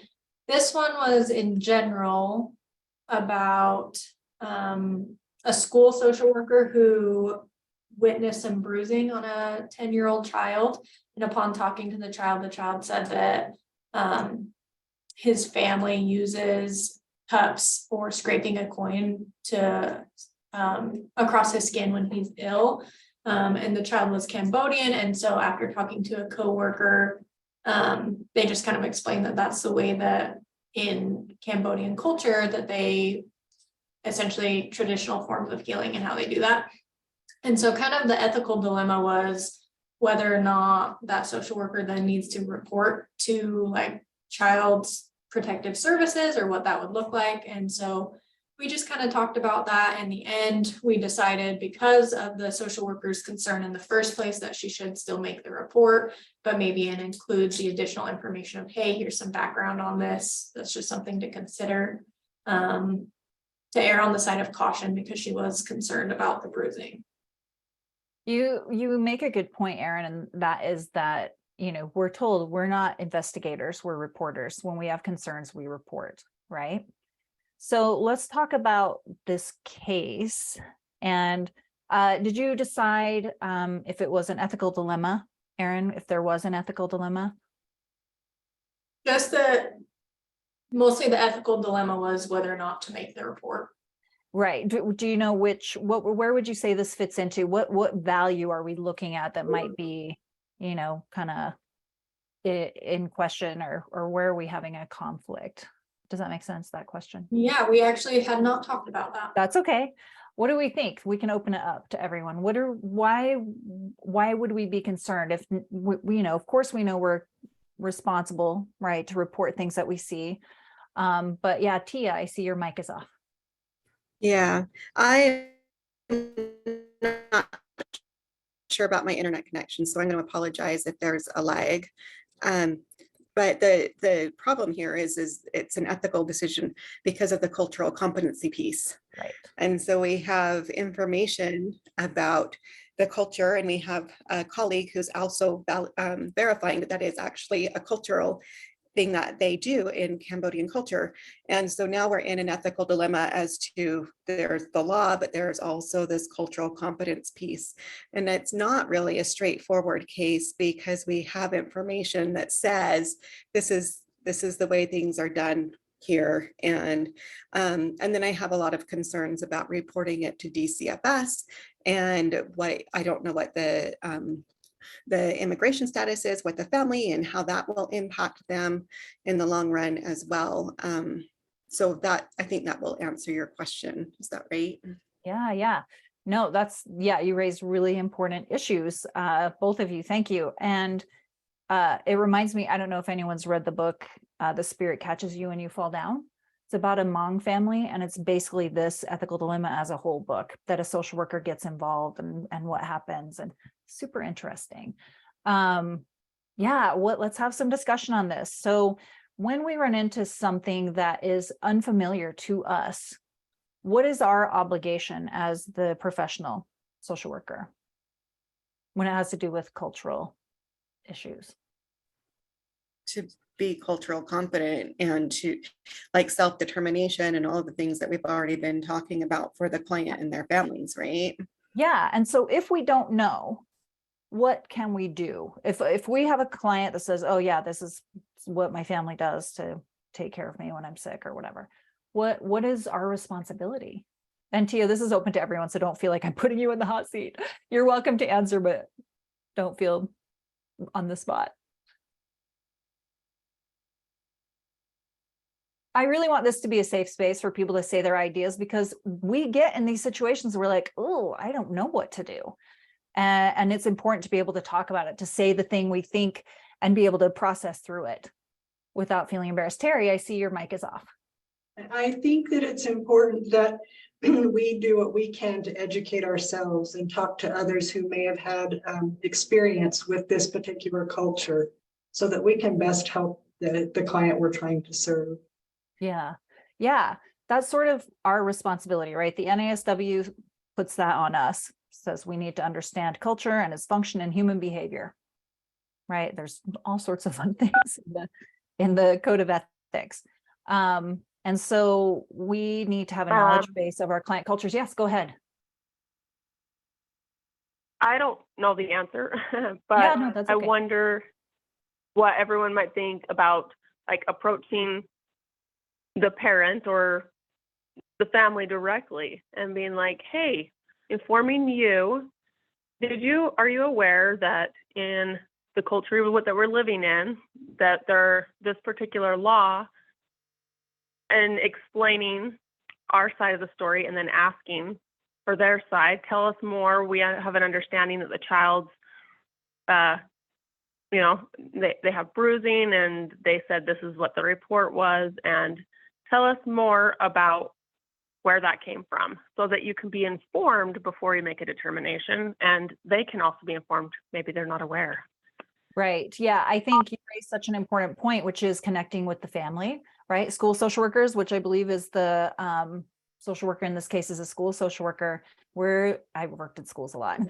This one was in general about a school social worker who witnessed some bruising on a 10-year-old child. And upon talking to the child said that his family uses cups or scraping a coin to across his skin when he's ill. And the child was Cambodian. And so after talking to a coworker, they just kind of explained that that's the way that in Cambodian culture that they essentially traditional forms of healing and how they do that. And so kind of the ethical dilemma was whether or not that social worker then needs to report to like child protective services or what that would look like. And so we just kind of talked about that. In the end, we decided because of the social worker's concern in the first place that she should still make the report, but maybe it includes the additional information of, hey, here's some background on this. That's just something to consider, to err on the side of caution because she was concerned about the bruising. You make a good point, Erin, and that is that, you know, we're told we're not investigators, we're reporters. When we have concerns, we report, right? So let's talk about this case. And did you decide if it was an ethical dilemma, Erin, if there was an ethical dilemma? Just mostly the ethical dilemma was whether or not to make the report. Right. Do you know where would you say this fits into? What value are we looking at that might be, you know, kind of in question, or where are we having a conflict? Does that make sense, that question? Yeah, we actually had not talked about that. That's okay. What do we think? We can open it up to everyone. Why would we be concerned if we, you know, of course we know we're responsible, right, to report things that we see. But yeah, Tia, I see your mic is off. Yeah, I am not sure about my internet connection, so I'm going to apologize if there's a lag. But the problem here is it's an ethical decision because of the cultural competency piece. Right. And so we have information about the culture, and we have a colleague who's also verifying that that is actually a cultural thing that they do in Cambodian culture. And so now we're in an ethical dilemma as to there's the law, but there's also this cultural competence piece. And it's not really a straightforward case because we have information that says this is the way things are done here. And then I have a lot of concerns about reporting it to DCFS, and what I don't know what the immigration status is with the family and how that will impact them in the long run as well. So that, I think that will answer your question. Is that right? Yeah. No, you raised really important issues. Both of you, thank you. And it reminds me, I don't know if anyone's read the book, The Spirit Catches You and You Fall Down. It's about a Hmong family, and it's basically this ethical dilemma as a whole book, that a social worker gets involved and what happens, and super interesting. Let's have some discussion on this. So when we run into something that is unfamiliar to us, what is our obligation as the professional social worker when it has to do with cultural issues? To be cultural competent and to like self-determination and all of the things that we've already been talking about for the client and their families, right? Yeah. And so if we don't know, what can we do? If we have a client that says, oh yeah, this is what my family does to take care of me when I'm sick or whatever, what is our responsibility? And Tia, this is open to everyone, so don't feel like I'm putting you in the hot seat. You're welcome to answer, but don't feel on the spot. I really want this to be a safe space for people to say their ideas, because we get in these situations where we're like, oh, I don't know what to do. And it's important to be able to talk about it, to say the thing we think and be able to process through it without feeling embarrassed. Terry, I see your mic is off. I think that it's important that we do what we can to educate ourselves and talk to others who may have had experience with this particular culture, so that we can best help the client we're trying to serve. Yeah. That's sort of our responsibility, right? The NASW puts that on us, says we need to understand culture and its function in human behavior, right? There's all sorts of fun things in the code of ethics ethics. And so we need to have a knowledge base of our client cultures. Yes, go ahead. I don't know the answer, Yeah, but no, that's I okay. wonder what everyone might think about like approaching the parent or the family directly and being like, hey, informing you, are you aware that in the culture that we're living in, that this particular law, and explaining our side of the story and then asking for their side, tell us more. We have an understanding that the child's, they have bruising, and they said this is what the report was, and tell us more about where that came from so that you can be informed before you make a determination, and they can also be informed. Maybe they're not aware. Right. Yeah, I think you raised such an important point, which is connecting with the family, right? School social workers, which I believe is the social worker in this case is a school social worker. I've worked in schools a lot.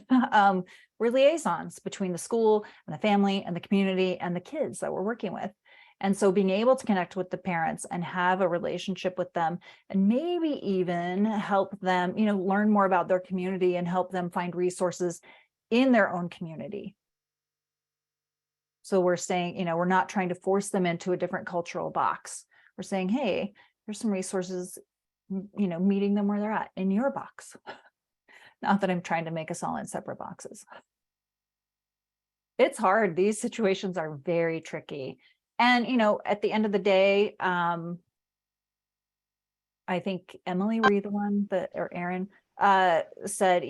We're liaisons between the school and the family and the community and the kids that we're working with. And so being able to connect with the parents and have a relationship with them, and maybe even help them, learn more about their community and help them find resources in their own community. So we're saying, we're not trying to force them into a different cultural box. We're saying, hey, here's some resources, meeting them where they're at in your box. Not that I'm trying to make us all in separate boxes. It's hard. These situations are very tricky. And, at the end of the day, I think Emily, were you the one or Erin said,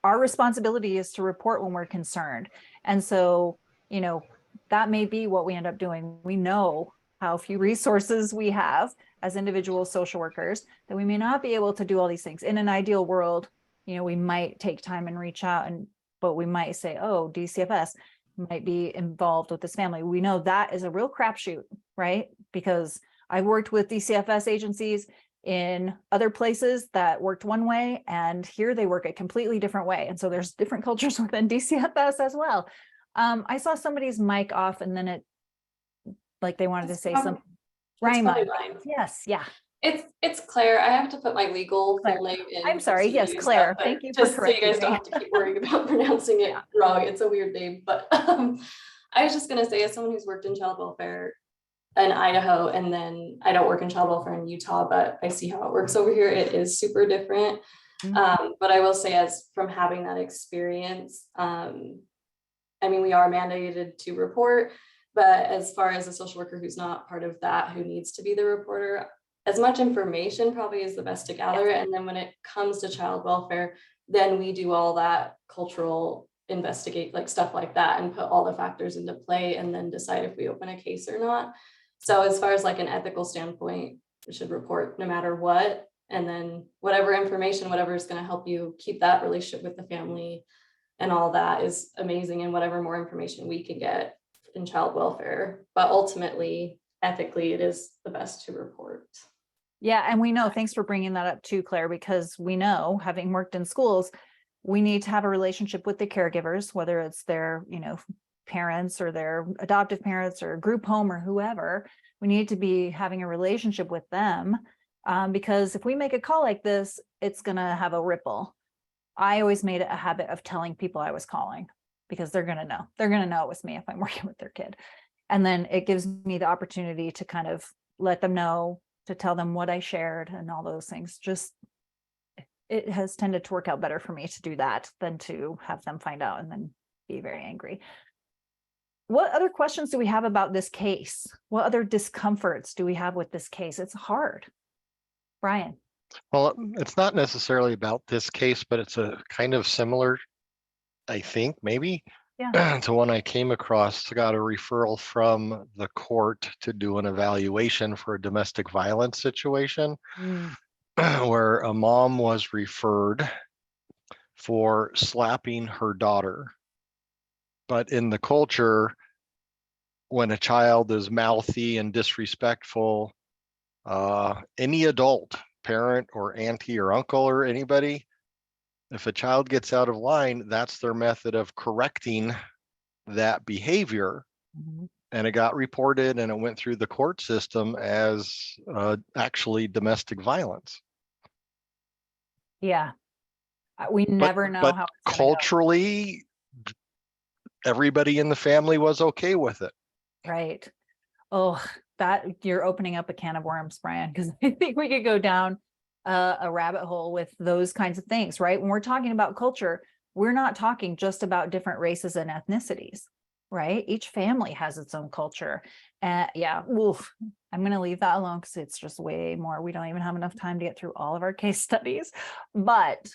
our responsibility is to report when we're concerned. And so, that may be what we end up doing. We know how few resources we have as individual social workers, that we may not be able to do all these things. In an ideal world, we might take time and reach out, but we might say, oh, DCFS might be involved with this family. We know that is a real crapshoot, right? Because I've worked with DCFS agencies in other places that worked one way, and here they work a completely different way. And so there's different cultures within DCFS as well. I saw somebody's mic off, and then they wanted to say something. Raymond. Yes, yeah. It's Claire. I have to put my legal full name in. I'm sorry. Yes, Claire. Thank you for just so you guys don't have to keep worrying about pronouncing it wrong. It's a weird name, but I was just gonna say, as someone who's worked in child welfare in Idaho, and then I don't work in child welfare in Utah, but I see how it works over here. It is super different. But I will say, as from having that experience, we are mandated to report, but as far as a social worker who's not part of that, who needs to be the reporter, as much information probably is the best to gather. And then when it comes to child welfare, then we do all that cultural investigate, stuff like that, and put all the factors into play, and then decide if we open a case or not. So as far as an ethical standpoint, we should report no matter what. And then whatever information, whatever is going to help you keep that relationship with the family and all that is amazing. And whatever more information we can get in child welfare, but ultimately, ethically, it is the best to report. Yeah. And we know, thanks for bringing that up too, Claire, because we know, having worked in schools, we need to have a relationship with the caregivers, whether it's their, parents or their adoptive parents or group home or whoever. We need to be having a relationship with them, because if we make a call like this, it's going to have a ripple. I always made it a habit of telling people I was calling, because they're going to know. They're going to know it was me if I'm working with their kid. And then it gives me the opportunity to kind of let them know, to tell them what I shared and all those things. Just, it has tended to work out better for me to do that than to have them find out and then be very angry. What other questions do we have about this case? What other discomforts do we have with this case? It's hard. Brian. Well, it's not necessarily about this case, but it's a kind of similar, I think, maybe, to one I came across. Got a referral from the court to do an evaluation for a domestic violence situation, where a mom was referred for slapping her daughter. But in the culture, when a child is mouthy and disrespectful, any adult, parent or auntie or uncle or anybody, if a child gets out of line, that's their method of correcting that behavior. and it got reported and it went through the court system as actually domestic violence. Yeah. We never know But how it's gonna go. culturally, everybody in the family was okay with it. Right. Oh, that you're opening up a can of worms, Brian, because I think we could go down a rabbit hole with those kinds of things, right? When we're talking about culture, we're not talking just about different races and ethnicities, right? Each family has its own culture. Yeah, oof, I'm going to leave that alone because it's just way more. We don't even have enough time to get through all of our case studies, but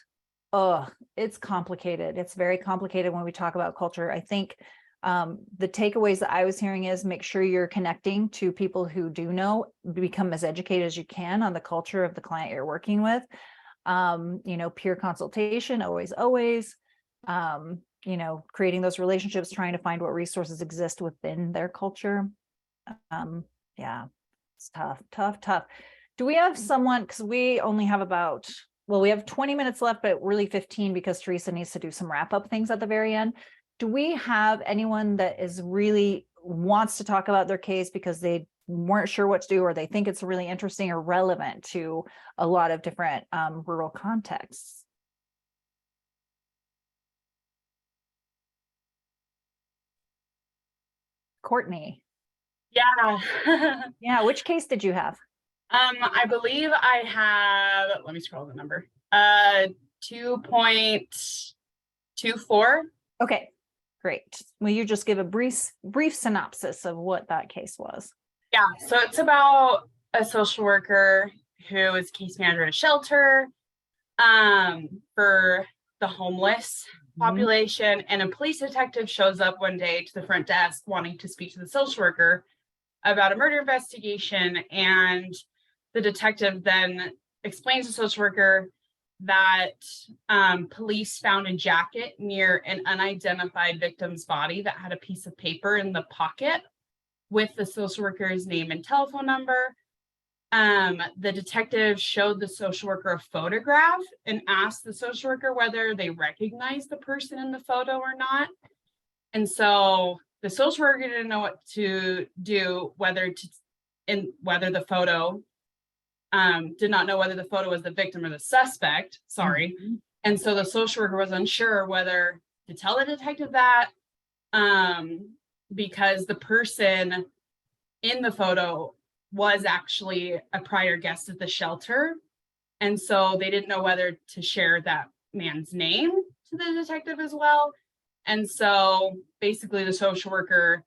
oh, it's complicated. It's very complicated when we talk about culture. I think the takeaways that I was hearing is make sure you're connecting to people who do know, become as educated as you can on the culture of the client you're working with. You know, peer consultation, always, you know, creating those relationships, trying to find what resources exist within their culture. Yeah, it's tough. Do we have someone, because we only have about, well, we have 20 minutes left, but really 15 because Teresa needs to do some wrap up things at the very end. Do we have anyone that is really wants to talk about their case because they weren't sure what to do, or they think it's really interesting or relevant to a lot of different rural contexts? Courtney. Yeah. Yeah, which case did you have? I believe I have, let me scroll the number. 2.24. Okay, great. Will you just give a brief synopsis of what that case was? Yeah, so it's about a social worker who is case manager at a shelter for the homeless population, and a police detective shows up one day to the front desk wanting to speak to the social worker about a murder investigation, and the detective then explains to the social worker that police found a jacket near an unidentified victim's body that had a piece of paper in the pocket with the social worker's name and telephone number. The detective showed the social worker a photograph and asked the social worker whether they recognized the person in the photo or not. And so the social worker didn't know what to do, whether the photo did not know whether the photo was the victim or the suspect. Sorry. And so the social worker was unsure whether to tell the detective that, because the person in the photo was actually a prior guest at the shelter. And so they didn't know whether to share that man's name to the detective as well. And so basically the social worker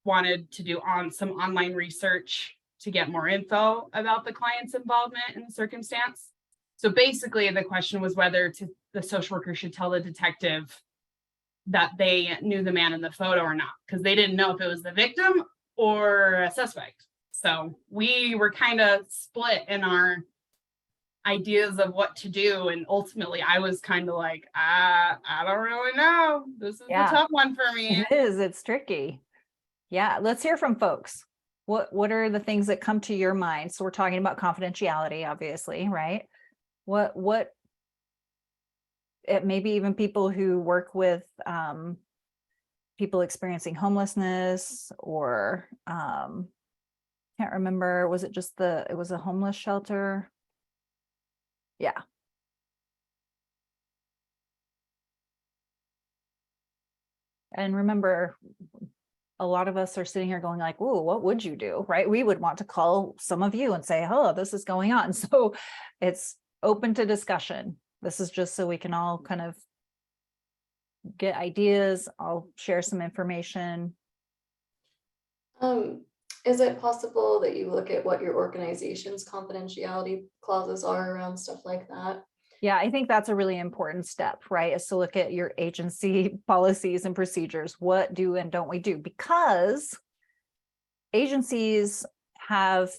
wanted to do some online research to get more info about the client's involvement in the circumstance. So basically the question was whether the social worker should tell the detective that they knew the man in the photo or not, because they didn't know if it was the victim or a suspect. So we were kind of split in our ideas of what to do. And ultimately I was kind of like, I don't really know. This is a tough one for me. It is, it's tricky. Yeah, let's hear from folks. What are the things that come to your mind? So we're talking about confidentiality, obviously, right? What it maybe even people who work with people experiencing homelessness, or can't remember, was it just it was a homeless shelter? Yeah. And remember, a lot of us are sitting here going like, "Ooh, what would you do?" Right? We would want to call some of you and say, "Oh, this is going on." So it's open to discussion. This is just so we can all kind of get ideas. I'll share some information. Is it possible that you look at what your organization's confidentiality clauses are around stuff like that? Yeah, I think that's a really important step, right? Is to look at your agency policies and procedures. What do and don't we do? Because agencies have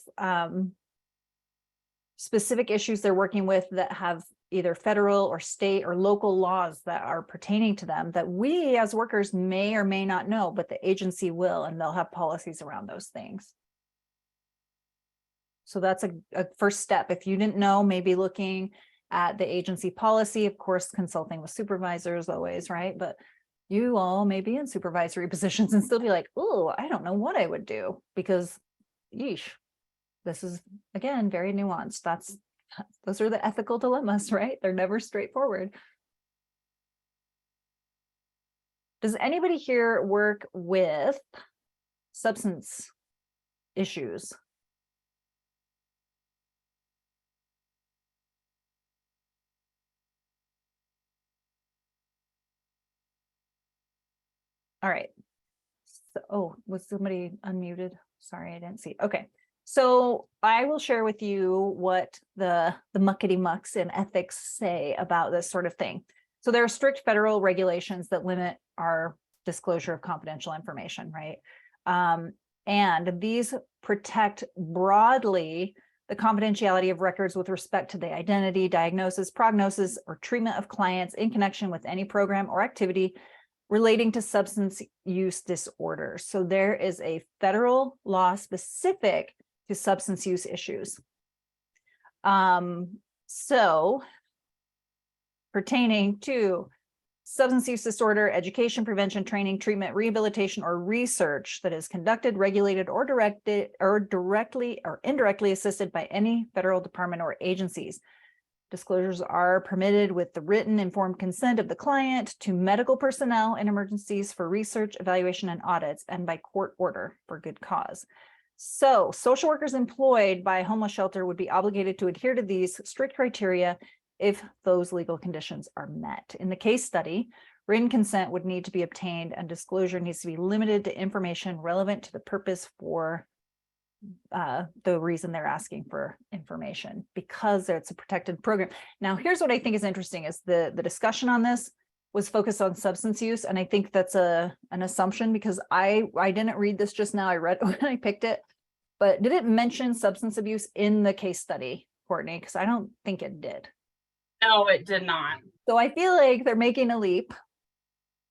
specific issues they're working with that have either federal or state or local laws that are pertaining to them that we as workers may or may not know, but the agency will, and they'll have policies around those things. So that's a first step. If you didn't know, maybe looking at the agency policy, of course, consulting with supervisors always, right? But you all may be in supervisory positions and still be like, oh, I don't know what I would do, because yeesh, this is, again, very nuanced. Those are the ethical dilemmas, right? They're never straightforward. Does anybody here work with substance issues? All right. So, oh, was somebody unmuted? Sorry, I didn't see. Okay. So I will share with you what the muckety mucks in ethics say about this sort of thing. So there are strict federal regulations that limit our disclosure of confidential information, right? And these protect broadly the confidentiality of records with respect to the identity, diagnosis, prognosis, or treatment of clients in connection with any program or activity relating to substance use disorders. So there is a federal law specific to substance use issues. So pertaining to substance use disorder, education, prevention, training, treatment, rehabilitation, or research that is conducted, regulated, or directed, or directly or indirectly assisted by any federal department or agencies. Disclosures are permitted with the written informed consent of the client to medical personnel in emergencies for research, evaluation, and audits, and by court order for good cause. So social workers employed by a homeless shelter would be obligated to adhere to these strict criteria if those legal conditions are met. In the case study, written consent would need to be obtained and disclosure needs to be limited to information relevant to the purpose for the reason they're asking for information, because it's a protected program. Now, here's what I think is interesting is the discussion on this was focused on substance use. And I think that's an assumption, because I didn't read this just now. I read when I picked it, but did it mention substance abuse in the case study, Courtney? Because I don't think it did. No, it did not. So I feel like they're making a leap.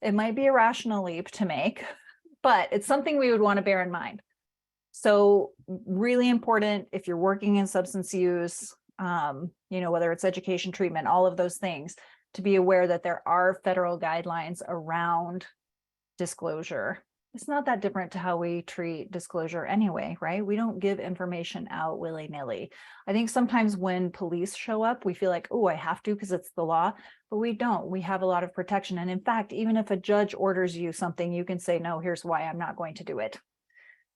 It might be a rational leap to make, but it's something we would want to bear in mind. So really important if you're working in substance use, whether it's education, treatment, all of those things, to be aware that there are federal guidelines around disclosure. It's not that different to how we treat disclosure anyway, right? We don't give information out willy-nilly. I think sometimes when police show up, we feel like, oh, I have to because it's the law, but we don't. We have a lot of protection. And in fact, even if a judge orders you something, you can say, no, here's why I'm not going to do it,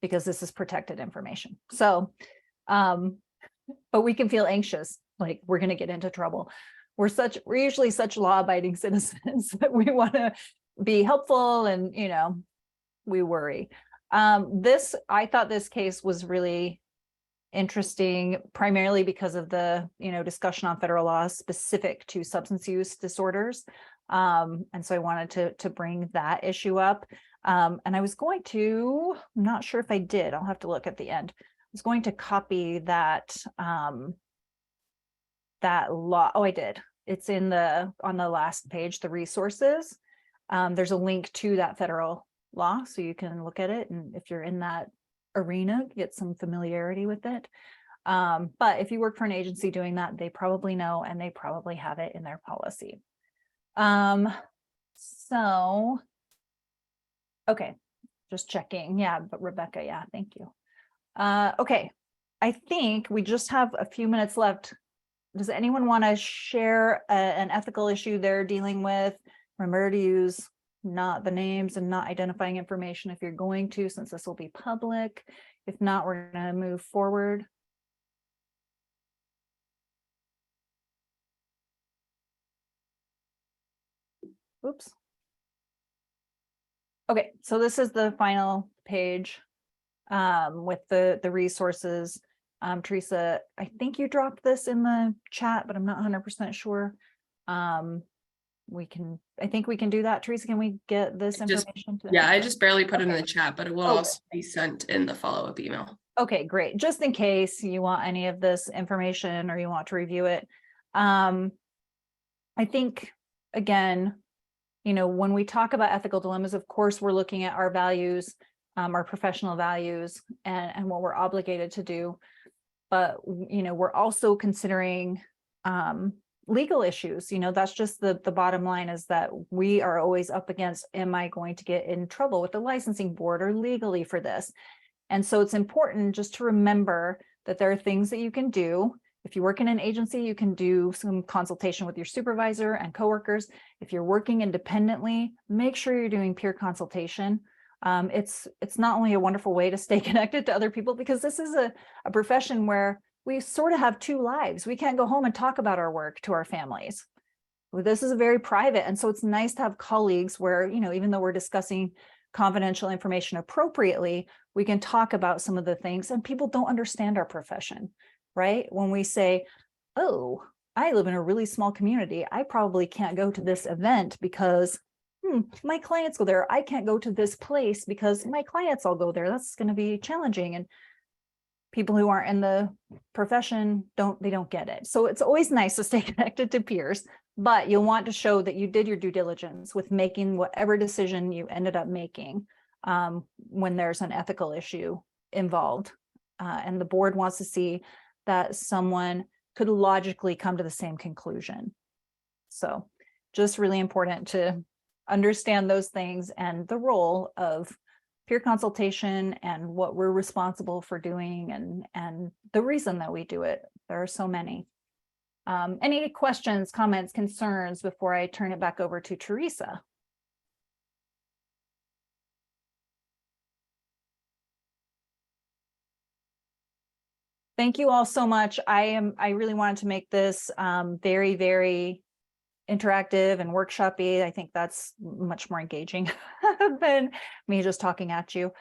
because this is protected information. So, but we can feel anxious, like we're going to get into trouble. We're usually such law-abiding citizens that we want to be helpful, and we worry. I thought this case was really interesting, primarily because of the discussion on federal laws specific to substance use disorders, and so I wanted to bring that issue up. And I was going to, I'm not sure if I did, I'll have to look at the end. I was going to copy that that law. Oh, I did. It's on the last page, the resources. There's a link to that federal law, so you can look at it. And if you're in that arena, get some familiarity with it. But if you work for an agency doing that, they probably know, and they probably have it in their policy. So, okay, just checking. Yeah, but Rebecca, yeah, thank you. Okay, I think we just have a few minutes left. Does anyone want to share an ethical issue they're dealing with? Remember to use not the names and not identifying information if you're going to, since this will be public. If not, we're going to move forward. Oops. Okay, so this is the final page with the resources. Teresa, I think you dropped this in the chat, but I'm not 100% sure. I think we can do that. Teresa, can we get this information? I just barely put it in the chat, but it will also be sent in the follow-up email. Okay, great. Just in case you want any of this information or you want to review it. I think, again, when we talk about ethical dilemmas, of course, we're looking at our values, our professional values, and what we're obligated to do. But, we're also considering legal issues, that's just the bottom line, is that we are always up against, am I going to get in trouble with the licensing board or legally for this? And so it's important just to remember that there are things that you can do. If you work in an agency, you can do some consultation with your supervisor and coworkers. If you're working independently, make sure you're doing peer consultation. It's not only a wonderful way to stay connected to other people, because this is a profession where we sort of have two lives. We can't go home and talk about our work to our families. This is very private. And so it's nice to have colleagues where, even though we're discussing confidential information appropriately, we can talk about some of the things, and people don't understand our profession, right? When we say, oh, I live in a really small community, I probably can't go to this event because my clients go there. I can't go to this place because my clients all go there. That's going to be challenging. And people who aren't in the profession don't get it. So it's always nice to stay connected to peers, but you'll want to show that you did your due diligence with making whatever decision you ended up making when there's an ethical issue involved. And the board wants to see that someone could logically come to the same conclusion. So just really important to understand those things and the role of peer consultation and what we're responsible for doing and the reason that we do it. There are so many. Any questions, comments, concerns before I turn it back over to Teresa? Thank you all so much. I really wanted to make this very, very interactive and workshopy. I think that's much more engaging than me just talking at you.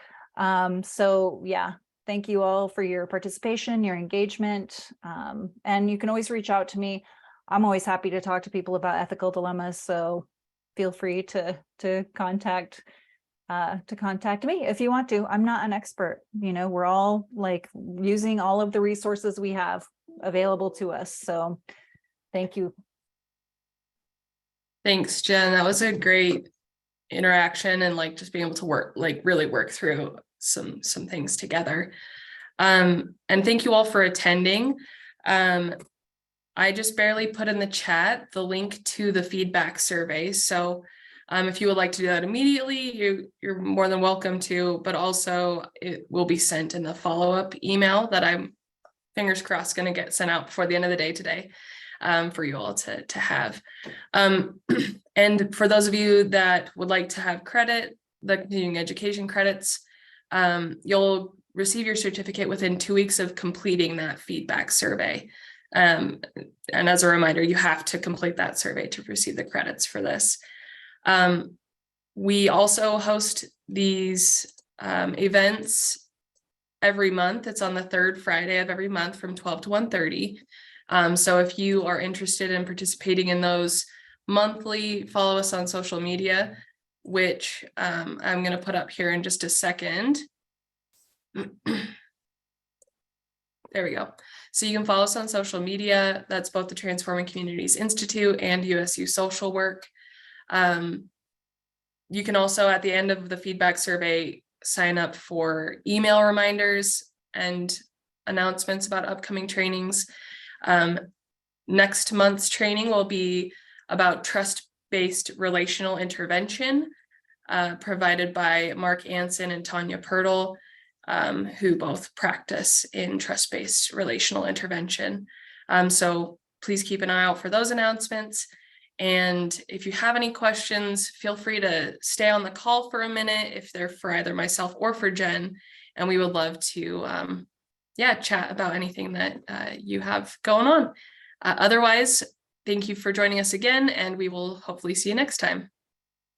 So yeah, thank you all for your participation, your engagement. And you can always reach out to me. I'm always happy to talk to people about ethical dilemmas. So feel free to contact me if you want to. I'm not an expert. We're all like using all of the resources we have available to us. So thank you. Thanks, Jen. That was a great interaction, and just being able to really work through some things together. And thank you all for attending. I just barely put in the chat the link to the feedback survey. So if you would like to do that immediately, you're more than welcome to, but also it will be sent in the follow-up email that I'm, fingers crossed, going to get sent out before the end of the day today. For you all to have. And for those of you that would like to have credit, the continuing education credits, you'll receive your certificate within 2 weeks of completing that feedback survey. And as a reminder, you have to complete that survey to receive the credits for this. We also host these events every month. It's on the third Friday of every month from 12 to 1:30. So if you are interested in participating in those monthly, follow us on social media, which I'm going to put up here in just a second. There we go. So you can follow us on social media. That's both the Transforming Communities Institute and USU Social Work. You can also, at the end of the feedback survey, sign up for email reminders and announcements about upcoming trainings. Next month's training will be about trust-based relational intervention, provided by Mark Anson and Tanya Pirtle, who both practice in trust-based relational intervention. So please keep an eye out for those announcements. And if you have any questions, feel free to stay on the call for a minute if they're for either myself or for Jen, and we would love to chat about anything that you have going on. Otherwise, thank you for joining us again, and we will hopefully see you next time.